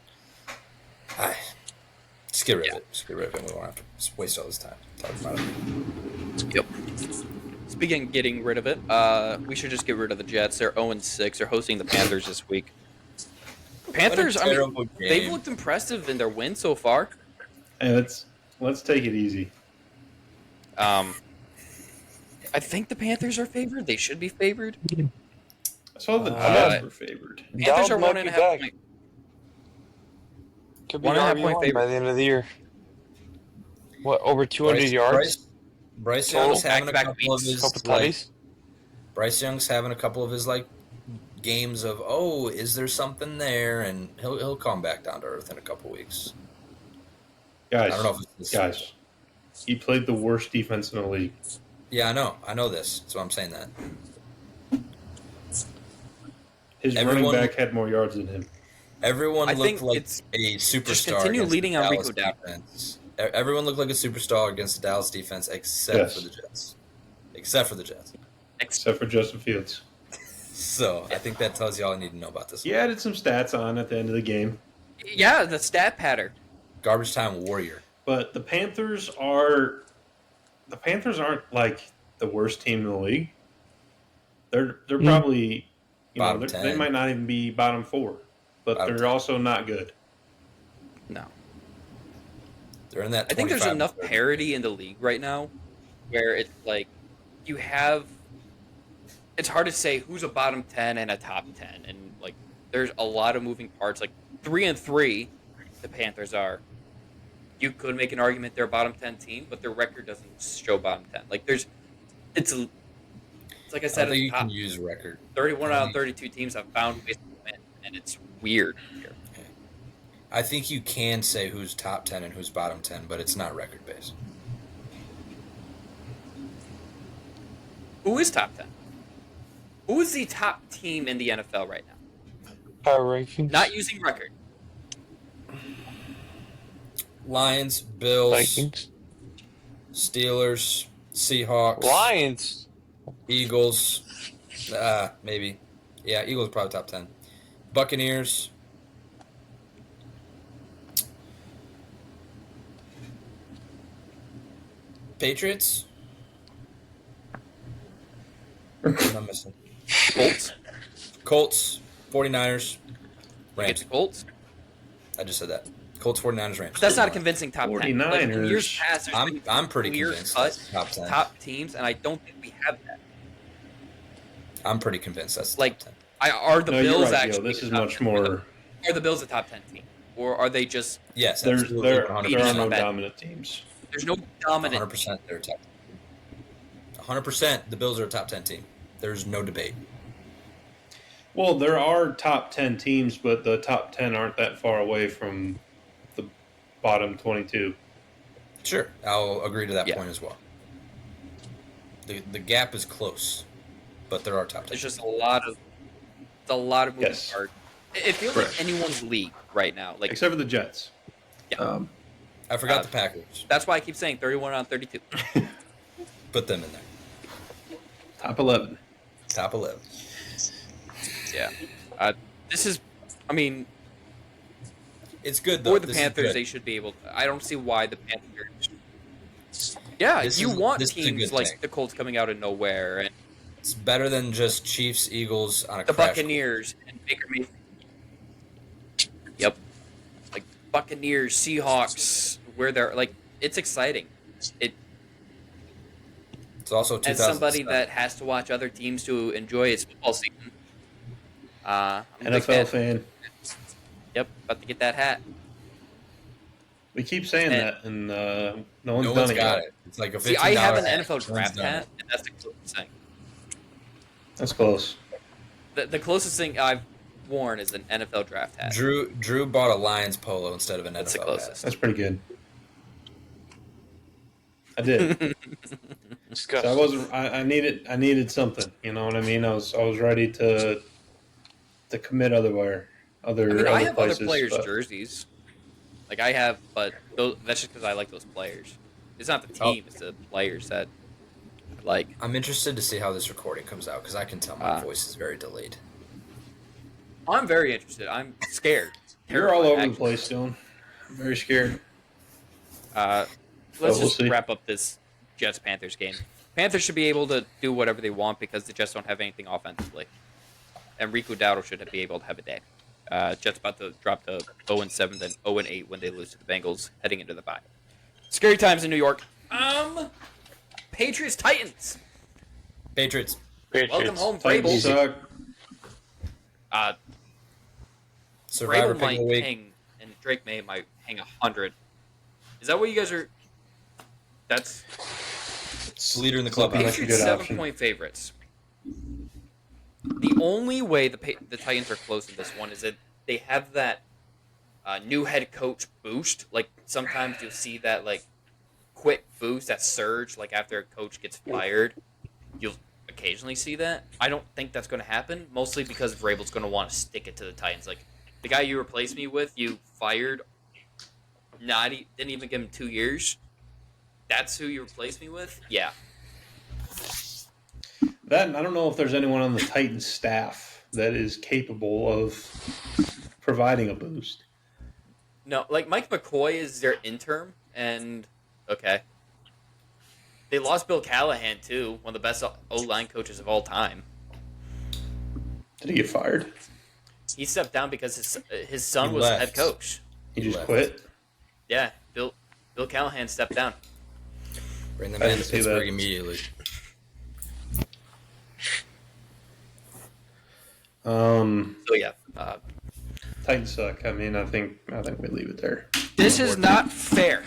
Just get rid of it. Just get rid of it. We won't have to waste all this time talking about it.
Yep. Speaking of getting rid of it, we should just get rid of the Jets. They're 0-6. They're hosting the Panthers this week. Panthers, I mean, they've looked impressive in their win so far.
Hey, let's take it easy.
I think the Panthers are favored. They should be favored.
I saw the Jets were favored.
Panthers are
might
1.5
be back.
point.
Could be
1.5 point
RB1
favorite
by the end of the year. What, over 200 yards?
Bryce
Total
Young's having a
back-to-back
couple of
weeks.
his
Couple tutties?
Bryce Young's having a couple of his games of is there something there, and he'll come back down to earth in a couple weeks.
Guys,
I don't know if it's
guys, he played the worst defense in the league.
Yeah, I know this. That's why I'm saying that.
His running back had more yards than him.
Everyone
I
looked
think
like
it's
a superstar.
just continue
against
leading
the
on
Dallas
Rico down.
defense. Everyone looked like a superstar against the Dallas defense, except for the Jets. Except
Except for Justin Fields.
So I think that tells you all I need to know about this.
He added some stats on at the end of the game.
Yeah, the stat pattern.
Garbage time warrior.
But the Panthers aren't like the worst team in the league. They're probably
Bottom
they
10.
might not even be bottom 4, but
Bottom
they're also not good.
No.
They're in that.
I think there's
25
enough
30.
parity in the league right now where it's like you have it's hard to say who's a bottom 10 and a top 10, and like there's a lot of moving parts. Like 3-3 the Panthers are. You could make an argument they're a bottom 10 team, but their record doesn't show bottom 10. Like it's like I
I
said
don't
at
think
the
you
top,
can use record.
31 out of 32 teams have found ways to win, and it's weird here.
I think you can say who's top 10 and who's bottom 10, but it's not record based.
Who is top 10? Who is the top team in the NFL right now?
Power rankings.
Not using record.
Lions, Bills,
Vikings.
Steelers, Seahawks,
Lions.
Eagles, maybe. Yeah, Eagles probably top 10. Buccaneers. Patriots. What am I missing? Colts, 49ers, Rams.
Colts.
I just said that. Colts, 49ers, Rams.
But that's not a convincing top 10. Like, in
49ers.
years past, there's been
I'm pretty
clear
convinced
cut
that's top 10.
top teams, and I don't think we have that.
I'm pretty convinced that's the
Like,
top 10.
Are the
No, you're
Bills
right,
actually?
Gil. This is
the top
much
10?
more.
Are the Bills a top 10 team, or are they just?
Yes,
There
absolutely.
are
100%.
no
bad.
dominant teams.
There's no dominant.
100% they're a top 10. 100% the Bills are a top 10 team. There's no debate.
Well, there are top 10 teams, but the top 10 aren't that far away from the bottom 22.
Sure, I'll agree to that
Yeah.
point as well. The gap is close, but there are top 10.
There's just a lot of moving
Yes.
parts. It feels
Correct.
like anyone's league right now. Like
Except for the Jets.
Yeah.
I forgot the Packers.
that's why I keep saying 31 on 32.
Put them in there.
Top 11.
Top 11.
Yeah. This is, I mean,
It's good, though.
for the
This is
Panthers,
good.
they should be able to. I don't see why the Panthers. Yeah,
This
you
is-
want
this is a
teams
good
like
thing.
the Colts coming out of nowhere and
It's better than just Chiefs, Eagles on a
the
crash
Buccaneers and Baker Mayfield. Yep. Like Buccaneers, Seahawks, where they're like, it's exciting. It
It's also
As somebody
2007.
that has to watch other teams to enjoy its football season. I'm a big
NFL fan.
Yep, about to get that hat.
We keep saying
And-
that, and no one's
No
done
one's
it
got
yet.
it. It's like a $15
See, I have an
hat.
NFL
No one's
draft
done
hat,
it.
and that's the closest thing.
That's close.
The closest thing I've worn is an NFL draft hat.
Drew bought a Lions polo instead of an
That's the
NFL
closest.
That's pretty good. I did. So I
Disgusting.
wasn't. I needed something. You know what I mean? I was ready to commit
I mean,
other
I have
places.
other players'
but
jerseys. Like I have, but that's just because I like those players. It's not the
Oh.
team; it's the players that I like.
I'm interested to see how this recording comes out because I can tell my voice is very delayed.
I'm very interested. I'm scared.
You're all
Terrified,
over the
actually.
place, Dylan. I'm very scared.
Let's
we'll
just
see.
wrap up this Jets-Panthers game. Panthers should be able to do whatever they want because the Jets don't have anything offensively. And Rico Dowdle should be able to have a day. Jets about to drop to 0-7, then 0-8 when they lose to the Bengals heading into the bye. Scary times in New York. Patriots-Titans.
Patriots.
Welcome home,
Titans
Vrabel.
suck.
Survivor
Vrabel
pick of
might
the week.
hang, and Drake May might hang 100. Is that what you guys are... That's...
It's the leader in the club.
That's a
Patriots
good option.
7-point favorites. The only way the Titans are close in this one is that they have that new head coach boost. Like sometimes you'll see that like quick boost, that surge, like after a coach gets fired. You'll occasionally see that. I don't think that's going to happen, mostly because Vrabel's going to want to stick it to the Titans. Like the guy you replaced me with, you fired. Didn't even give him 2 years. That's who you replaced me with? Yeah.
That I don't know if there's anyone on the Titans staff that is capable of providing a boost.
No, like Mike McCoy is their interim, and okay. They lost Bill Callahan, too, one of the best O-line coaches of all time.
Did he get fired?
He stepped down because his son
He
was
left.
head coach.
He just
left.
quit.
Yeah, Bill Callahan stepped down.
Bring them
I
in
didn't
to
see
Pittsburgh
that.
immediately.
So yeah,
Titans suck. I mean, I think we leave it there.
this is not fair.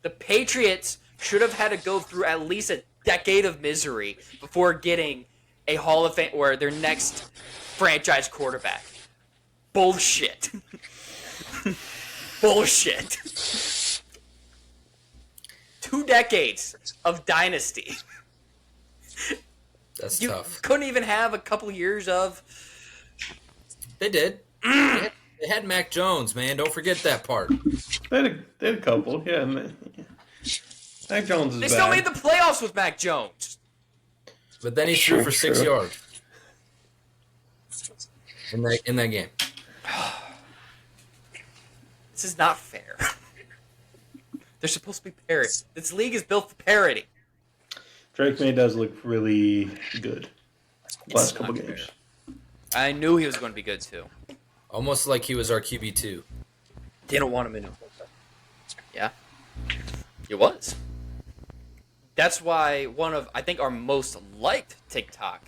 The Patriots should have had to go through at least a decade of misery before getting a Hall of Fame or their next franchise quarterback. Bullshit. Bullshit. 2 decades of dynasty.
That's
You
tough.
couldn't even have a couple years of.
They did. They had Mac Jones, man. Don't forget that part.
They had a couple, yeah. Mac Jones is
They
bad.
still made the playoffs with Mac Jones.
But then he threw for 6
True.
yards in that game.
This is not fair. They're supposed to be parity. This league is built for parity.
Drake May does look really good. Last
not
couple
fair.
games.
I knew he was going to be good too.
Almost like he was our QB2.
Didn't want him in. Yeah, it was. That's why one of I think our most liked TikTok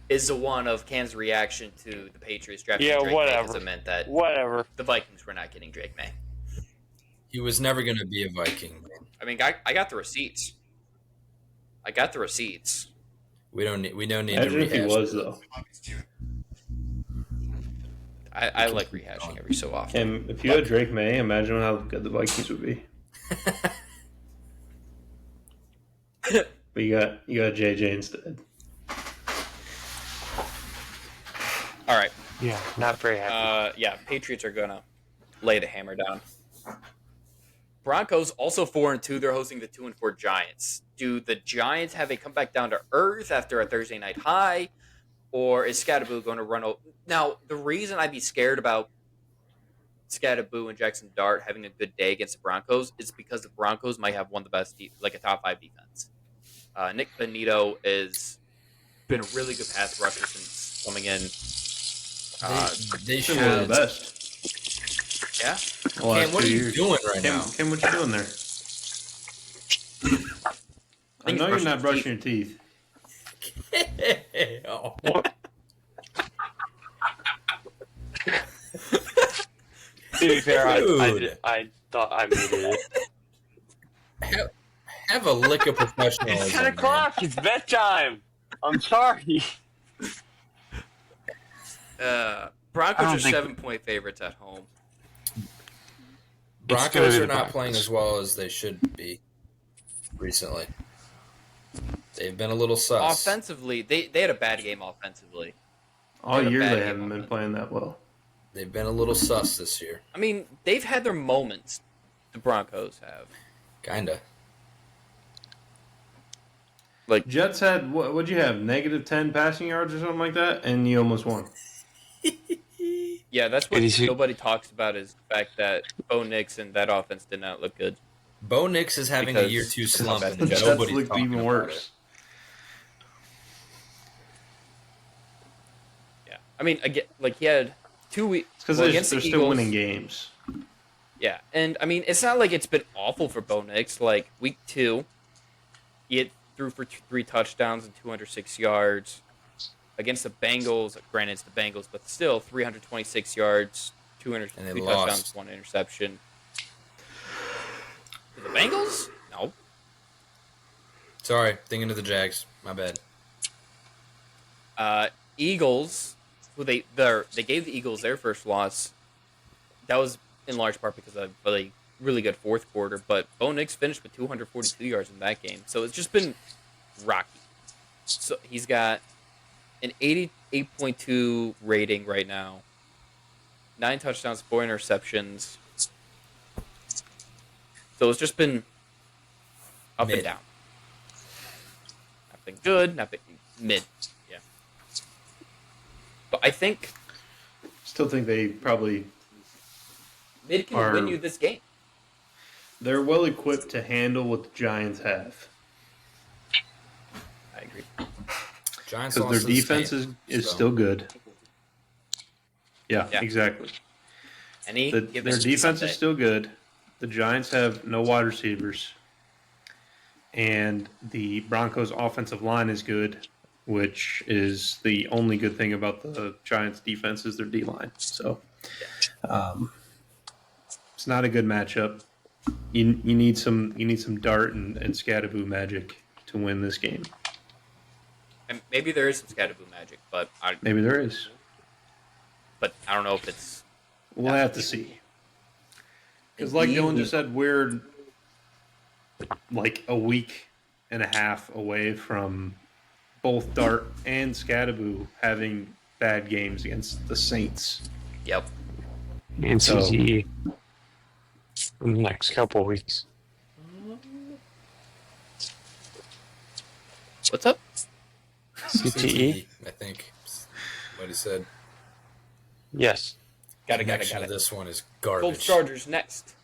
is the one of Cam's reaction to the Patriots drafting
Yeah,
Drake May
whatever.
because it meant that
Whatever.
the Vikings were not getting Drake May.
He was never going to be a Viking. Man.
I mean, I got the receipts. I got the receipts.
We don't need to
Imagine if he
rehash
was,
it.
though.
I like rehashing every so often.
And if you had Drake May, imagine how good the Vikings would be. But you got JJ instead.
All right.
Yeah, not very happy.
Yeah, Patriots are gonna lay the hammer down. Broncos also 4-2. They're hosting the 2-4 Giants. Do the Giants have a comeback down to earth after a Thursday night high, or is Scatterboo going to run over? Now, the reason I'd be scared about Scatterboo and Jackson Dart having a good day against the Broncos is because the Broncos might have one of the best, like a top 5 defense. Nick Benito has been a really good pass rusher since coming in.
They
Should one of the
should.
best.
Yeah.
Cam, what are you doing right
Kim,
now?
Kim, what you doing there? I know you're not brushing your teeth.
Oh.
To be fair,
Dude.
I thought I muted it.
Have a lick of professionalism.
It's 10
man.
o'clock. It's bedtime. I'm sorry.
Broncos
I
are
don't
7-point favorites at home.
Broncos
gonna
are
be
not
the
playing
Broncos.
as well as they should be recently. They've been a little sus.
Offensively, they had a bad game offensively.
All
They had a
year
bad
they
game
haven't been
offense.
playing that well.
They've been a little sus this year.
I mean, they've had their moments. The Broncos have.
Kinda.
Jets had what'd you have? -10 passing yards or something like that, and you almost won.
Yeah, that's what
82.
nobody talks about is the fact that Bo Nix and that offense did not look good.
Bo Nix is having a
Because-
year 2
because
slump,
the
and
Jets
nobody's
looked
talking
even
about
worse.
Yeah, I mean, again, like he had 2 weeks
Because
against
they're
the
still
Eagles.
winning games.
Yeah, and I mean, it's not like it's been awful for Bo Nix. Like week 2, he threw for 3 touchdowns and 206 yards against the Bengals. Granted, it's the Bengals, but still 326 yards, 202
And they
touchdowns,
lost.
1 interception. To the Bengals? No.
it. Sorry, thinking of the Jags. My bad.
Eagles, who they gave the Eagles their first loss. That was in large part because of a really good fourth quarter. But Bo Nix finished with 242 yards in that game, so it's just been rocky. So he's got an 88.2 rating right now, 9 touchdowns, 4 interceptions. So it's just been up
Mid.
and down. Not been good, not been mid. Yeah. But I think
Still think they probably
mid can win you this game.
they're well equipped to handle what the Giants have.
I agree.
Giants
Because
lost
their
to the
defense
Saints,
is
so.
still good. Yeah,
Yeah.
exactly.
Any
Their
given
defense
Sunday.
is still good. The Giants have no wide receivers. And the Broncos' offensive line is good, which is the only good thing about the Giants' defense is their D-line. So it's not a good matchup. You need some dart and Scatterboo magic to win this game.
And maybe there is some Scatterboo magic, but I
Maybe there is.
don't know if it's
We'll have to see. Because like Dylan just said, we're like a week and a half away from both Dart and Scatterboo having bad games against the Saints.
Yep.
And
So-
CTE in the next couple weeks.
What's up?
CTE?
I think. What he said.
Yes.
Got
Connection to
it.
this one is
Colts
garbage.
Chargers next.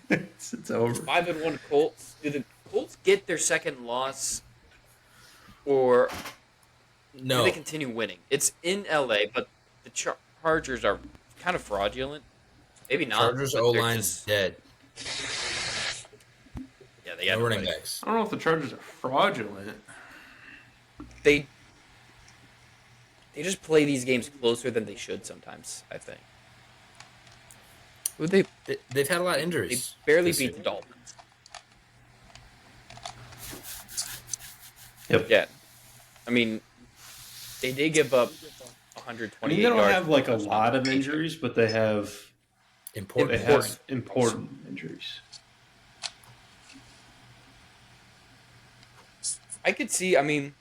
It's over.
5-1 Colts. Do the Colts get their second loss, or do
No.
they continue winning? It's in LA, but the Chargers are kind of fraudulent. Maybe not.
Chargers
but
O
they're
line's
just-
dead.
Yeah, they got
No running
nobody.
backs.
I don't know if the Chargers are fraudulent.
They just play these games closer than they should sometimes, I think. Well,
They've had a lot of
they
injuries.
barely
this
beat
year.
the Dolphins.
Yep.
Yeah. I mean, they did give up
I
128
mean, they don't
yards.
have like a lot of injuries, but they have
Important.
important injuries.
I could see, I mean,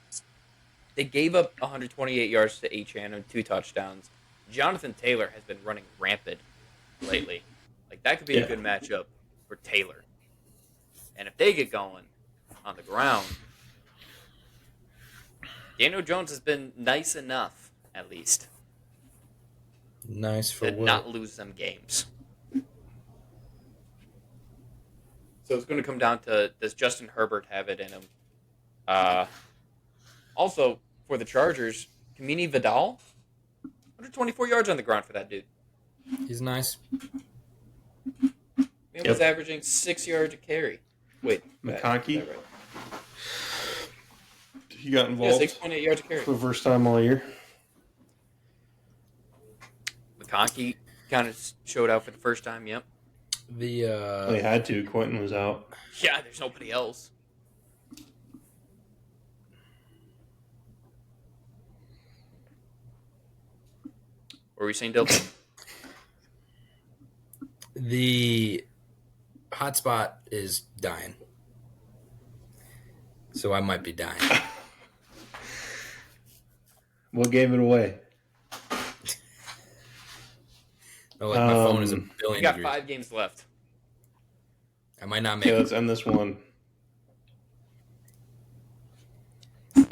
they gave up 128 yards to Achan and 2 touchdowns. Jonathan Taylor has been running rampant lately. Like, that could be
Yeah.
a good matchup or Taylor. And if they get going on the ground, Daniel Jones has been nice enough, at least,
Nice for
to
Will.
not lose them games. So it's going to come down to, does Justin Herbert have it in him? Also, for the Chargers, Kamini Vidal, 124 yards on the ground for that dude.
He's nice.
He was averaging 6 yards a carry. Wait,
McConkey?
is that right?
He got
Yeah,
involved
6.8 yards a carry.
for the first time all year.
McConkey kind of showed out for the first time, yep.
They had to. Quentin was out.
Yeah, there's nobody else. What were you saying, Dylan?
The hotspot is dying. So I might be dying.
What gave it away?
Oh, like my phone is a
We
billion
got
degrees.
5 games left.
I might not make
Okay,
it.
let's end this one.
All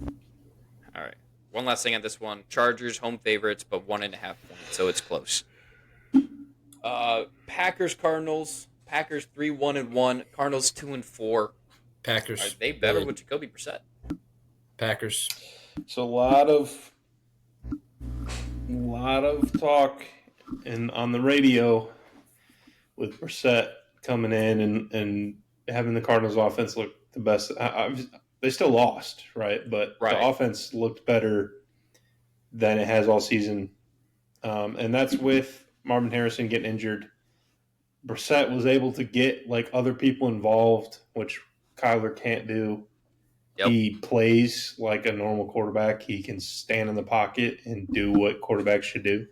right. One last thing on this one. Chargers, home favorites, but 1.5 points, so it's close. Packers, Cardinals. Packers 3-1-1. Cardinals 2-4.
Packers.
Are they better
Good.
with Jacoby Brissett?
Packers.
So a lot of talk and on the radio with Brissett coming in and having the Cardinals offense look the best. They still lost, right? But
Right.
the offense looked better than it has all season. And that's with Marvin Harrison getting injured. Brissett was able to get like other people involved, which Kyler can't do.
Yep.
He plays like a normal quarterback. He can stand in the pocket and do what quarterbacks should do.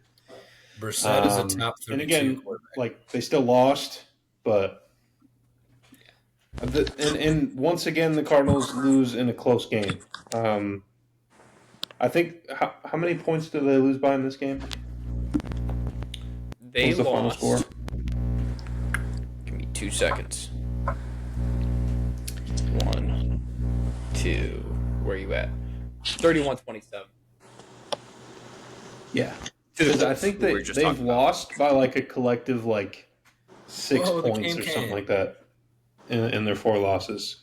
Brissett is a top 32
And again,
quarterback.
like they still lost, but and once again the Cardinals lose in a close game. I think how many points did they lose by in this game?
They
What was the final
lost.
score?
Give me 2 seconds. 1, 2. Where are you at? 31-27.
Yeah,
To the
because I
Colts,
think
who we were just
they've
talking about.
lost by like a collective like 6
Whoa, the
points or
can.
something like that in their 4 losses.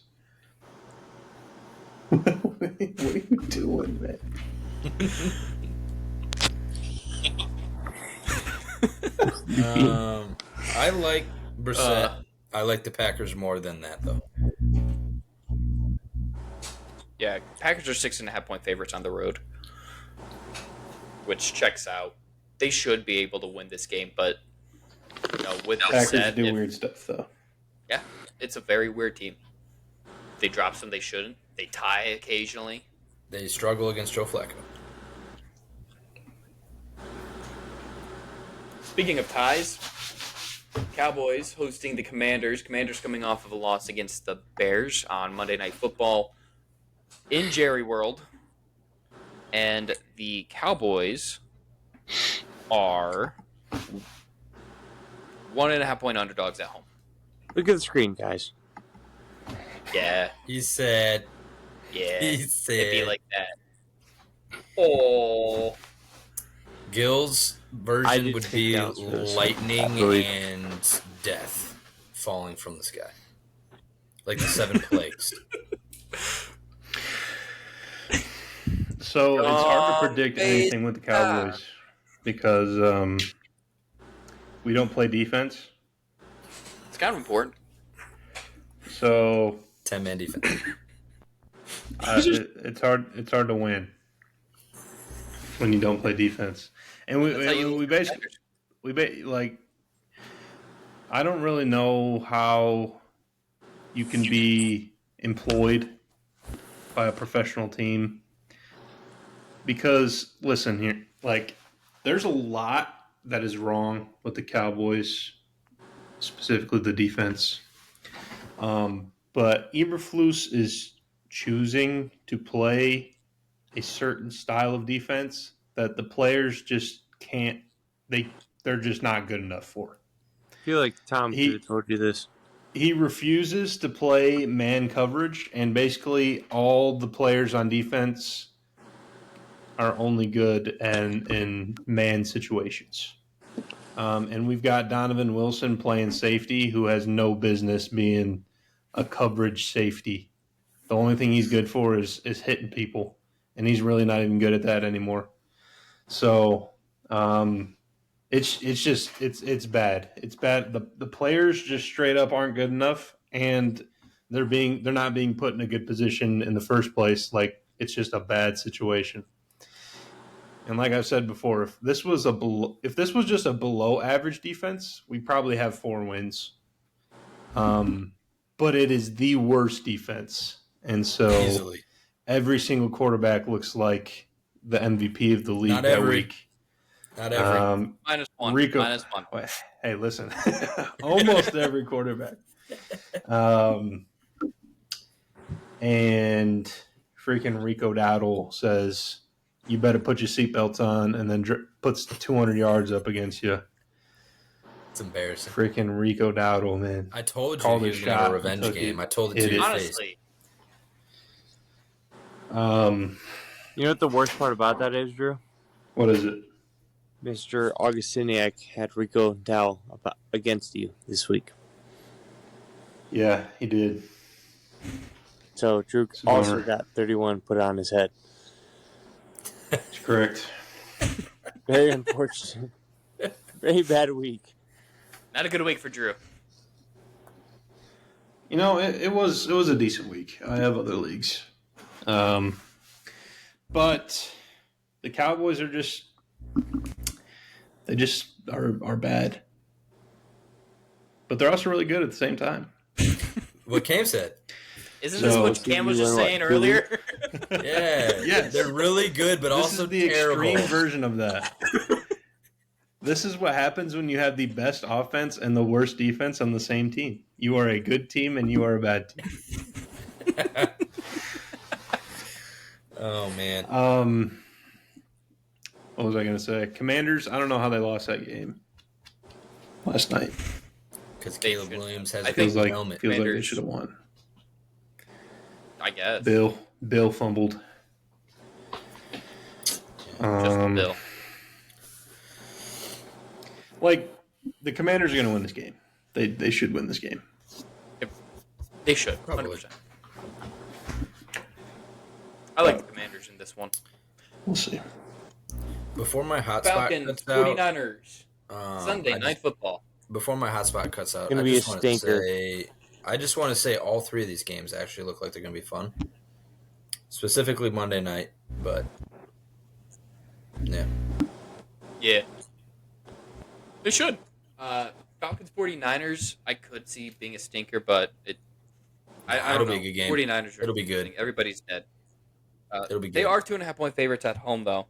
What are you doing, man?
I like Brissett. I like the Packers more than that, though.
Yeah, Packers are 6.5 point favorites on the road, which checks out. They should be able to win this game, but with
Packers
Brissett,
do weird stuff though.
yeah, it's a very weird team. They drop some they shouldn't. They tie occasionally.
They struggle against Joe Flacco.
Speaking of ties, Cowboys hosting the Commanders. Commanders coming off of a loss against the Bears on Monday Night Football in Jerry World. And the Cowboys are 1.5 point underdogs at home.
Look at the screen, guys.
Yeah,
He said,
yeah.
He
It'd be
said-
like that. Oh.
Gil's
I
version
did
would
take
be
notes for this.
lightning
Absolutely.
and death falling from the sky. Like the 7 plagues.
So it's hard to predict
man.
anything with the Cowboys because we don't play defense.
It's kind of important.
So
10-man defense.
it's hard. It's hard to win when you don't play defense. And
That's how you
we
lose
basically like I don't really know how you can be employed by a professional team because listen here, like there's a lot that is wrong with the Cowboys, specifically the defense. But Eberflus is choosing to play a certain style of defense that the players just can't. They're just not good enough for.
I feel like Tom
He-
could have told you this.
he refuses to play man coverage, and basically all the players on defense are only good in man situations. And we've got Donovan Wilson playing safety, who has no business being a coverage safety. The only thing he's good for is hitting people, and he's really not even good at that anymore. So it's bad. It's bad. The players just straight up aren't good enough, and they're not being put in a good position in the first place. Like, it's just a bad situation. And like I've said before, if this was just a below average defense, we probably have 4 wins. But it is the worst defense, and so
Easily.
every single quarterback looks like the MVP of the league
Not
that
every.
week.
Not every.
-1.
Rico,
-1.
hey, listen, almost every quarterback. And freaking Rico Dowdle says, "You better put your seatbelts on," and then puts the 200 yards up against you.
It's embarrassing.
Freaking Rico Dowdle, man.
I told you
Called
he
a
was going to have a
shot,
revenge
took
game.
it.
I told it to your face.
Honestly,
You know what the worst part about that is, Drew?
What is it?
Mr. Augustiniak had Rico Dow against you this week.
Yeah, he did.
So Drew
It's a
also
bummer.
got 31 put on his head.
That's correct.
Very unfortunate. Very bad week.
not a good week for Drew.
You know, it was a decent week. I have other leagues, but the Cowboys are just are bad, but they're also really good at the same time.
What Cam said.
Isn't this
So,
what Cam was just saying earlier?
Yeah.
Yes.
They're really good, but
This
also
is the
terrible.
extreme version of that. This is what happens when you have the best offense and the worst defense on the same team. You are a good team and you are a bad team.
Oh, man.
What was I going to say? Commanders, I don't know how they lost that game last night.
Because
They
Caleb
should-
Williams has
I
a
think-
good helmet.
Feels like they
Commanders-
should have won.
I guess.
Bill fumbled.
Just Bill.
Like, the Commanders are going to win this game. They should win this game.
They should.
Probably.
100%. I like the Commanders in this one.
We'll see.
Before my hotspot
Falcons,
cuts out,
49ers. Sunday
I
Night
just-
Football.
before my hotspot cuts out,
Gonna
I
be
just
a
want to
stinker.
say, I just want to say all 3 of these games actually look like they're going to be fun. Specifically Monday night, but yeah.
Yeah. They should. Falcons 49ers, I could see being a stinker, but I
It'll
don't
be
know.
a good game.
49ers are
It'll be good.
losing. Everybody's dead.
It'll be good.
They are 2.5-point favorites at home, though.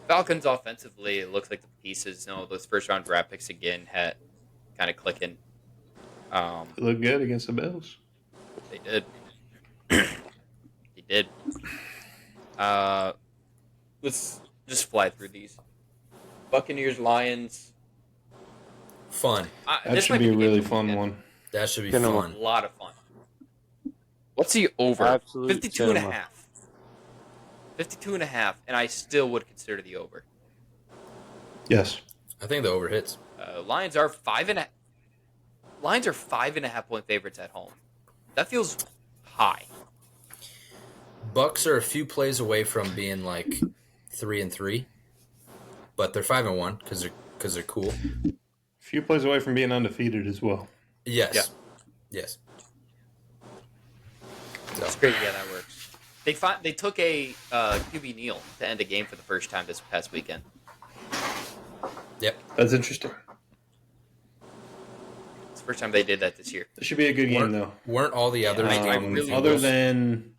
Falcons offensively, it looks like the pieces, those first round draft picks again had kind of clicking.
They look good against the Bills.
They did. They did. Let's just fly through these. Buccaneers, Lions.
Fun.
That
This
should
might
be a
the game
really
of the
fun
weekend.
one.
That should be
Gonna
fun.
A lot of fun. What's the over?
Absolute
52 and a
cinema.
half. 52 and a half, and I still would consider the over.
Yes.
I think the over hits.
Lions are 5.5. Lions are 5.5-point favorites at home. That feels high.
Bucks are a few plays away from being like 3-3, but they're 5-1 because they're cool.
A few plays away from being undefeated as well.
Yes.
Yeah.
Yes.
That's great. Yeah, that works. They took a QB kneel to end a game for the first time this past weekend.
Yep.
That's interesting.
It's the first time they did that this year.
It should be a good game, though.
Weren't all the others
I
game
really-
Other than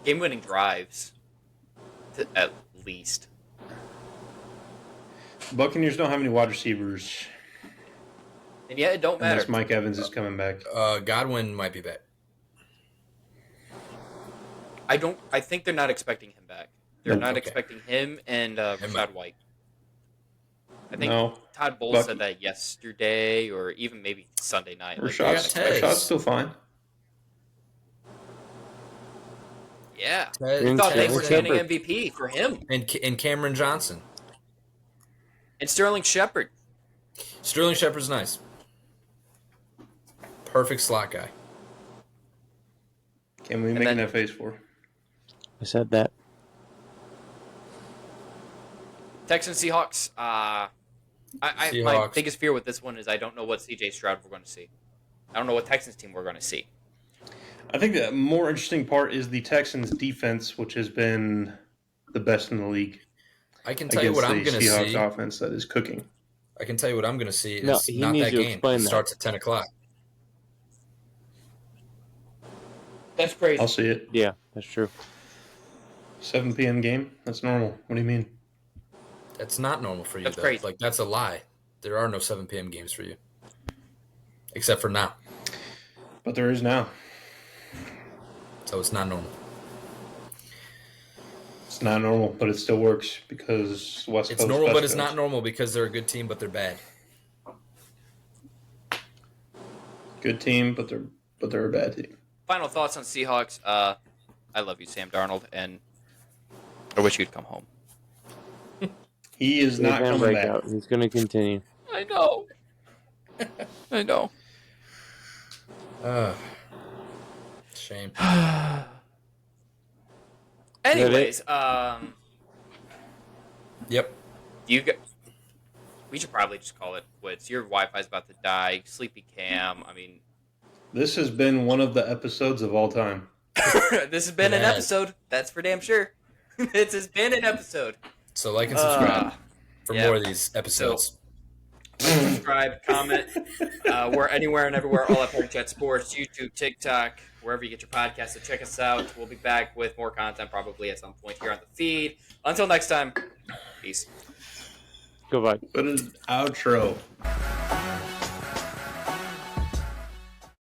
Game-winning drives, at least.
Buccaneers don't have any wide receivers,
And yet, it don't matter.
unless Mike Evans is coming back.
Godwin might be back.
I think they're not expecting him back. They're not
Okay.
expecting him and Rashad White. I think
No.
Todd Bowles
Bucky.
said that yesterday or even maybe Sunday night.
Rashad's still fine.
Yeah.
Ted-
I thought they
Ted
were
Shepard.
getting MVP for him.
and Cameron Johnson.
And Sterling Shepard.
Sterling Shepard's nice. Perfect slot guy.
Can we
And
make
then-
that face for?
I said that.
Texans Seahawks. My
Seahawks.
biggest fear with this one is I don't know what CJ Stroud we're going to see. I don't know what Texans team we're going to see.
I think the more interesting part is the Texans' defense, which has been the best in the league
I can tell you
against
what
the
I'm going to
Seahawks
see.
offense that is cooking.
I can tell you what I'm going to see.
No,
It's
he
not
needs
that
to
game.
explain
It
that.
starts at 10 o'clock.
That's crazy.
I'll see it.
Yeah, that's true.
7 p.m. game? That's normal. What do you mean?
That's not normal for you,
That's
though.
crazy.
Like, that's a lie. There are no 7 p.m. games for you. Except for now.
But there is now.
So it's not normal.
It's not normal, but it still works because West
It's
Coast.
normal,
West
but it's
Coast.
not normal because they're a good team, but they're bad.
Good team, but they're a bad team.
Final thoughts on Seahawks. I love you, Sam Darnold, and I wish you'd come home.
He is not
Big man
coming back.
breakout. He's going to continue.
I know. I know.
Shame.
Anyways,
Yep.
we should probably just call it quits. Your Wi-Fi's about to die. Sleepy Cam. I mean,
This has been one of the episodes of all time.
this has been
It
an
has.
episode. That's for damn sure. This has been an episode.
So like and subscribe for
yeah.
more of these episodes.
Like, subscribe, comment. We're anywhere and everywhere. All at Party Chat Sports, YouTube, TikTok, wherever you get your podcasts. So check us out. We'll be back with more content probably at some point here on the feed. Until next time, peace.
Goodbye.
But an outro.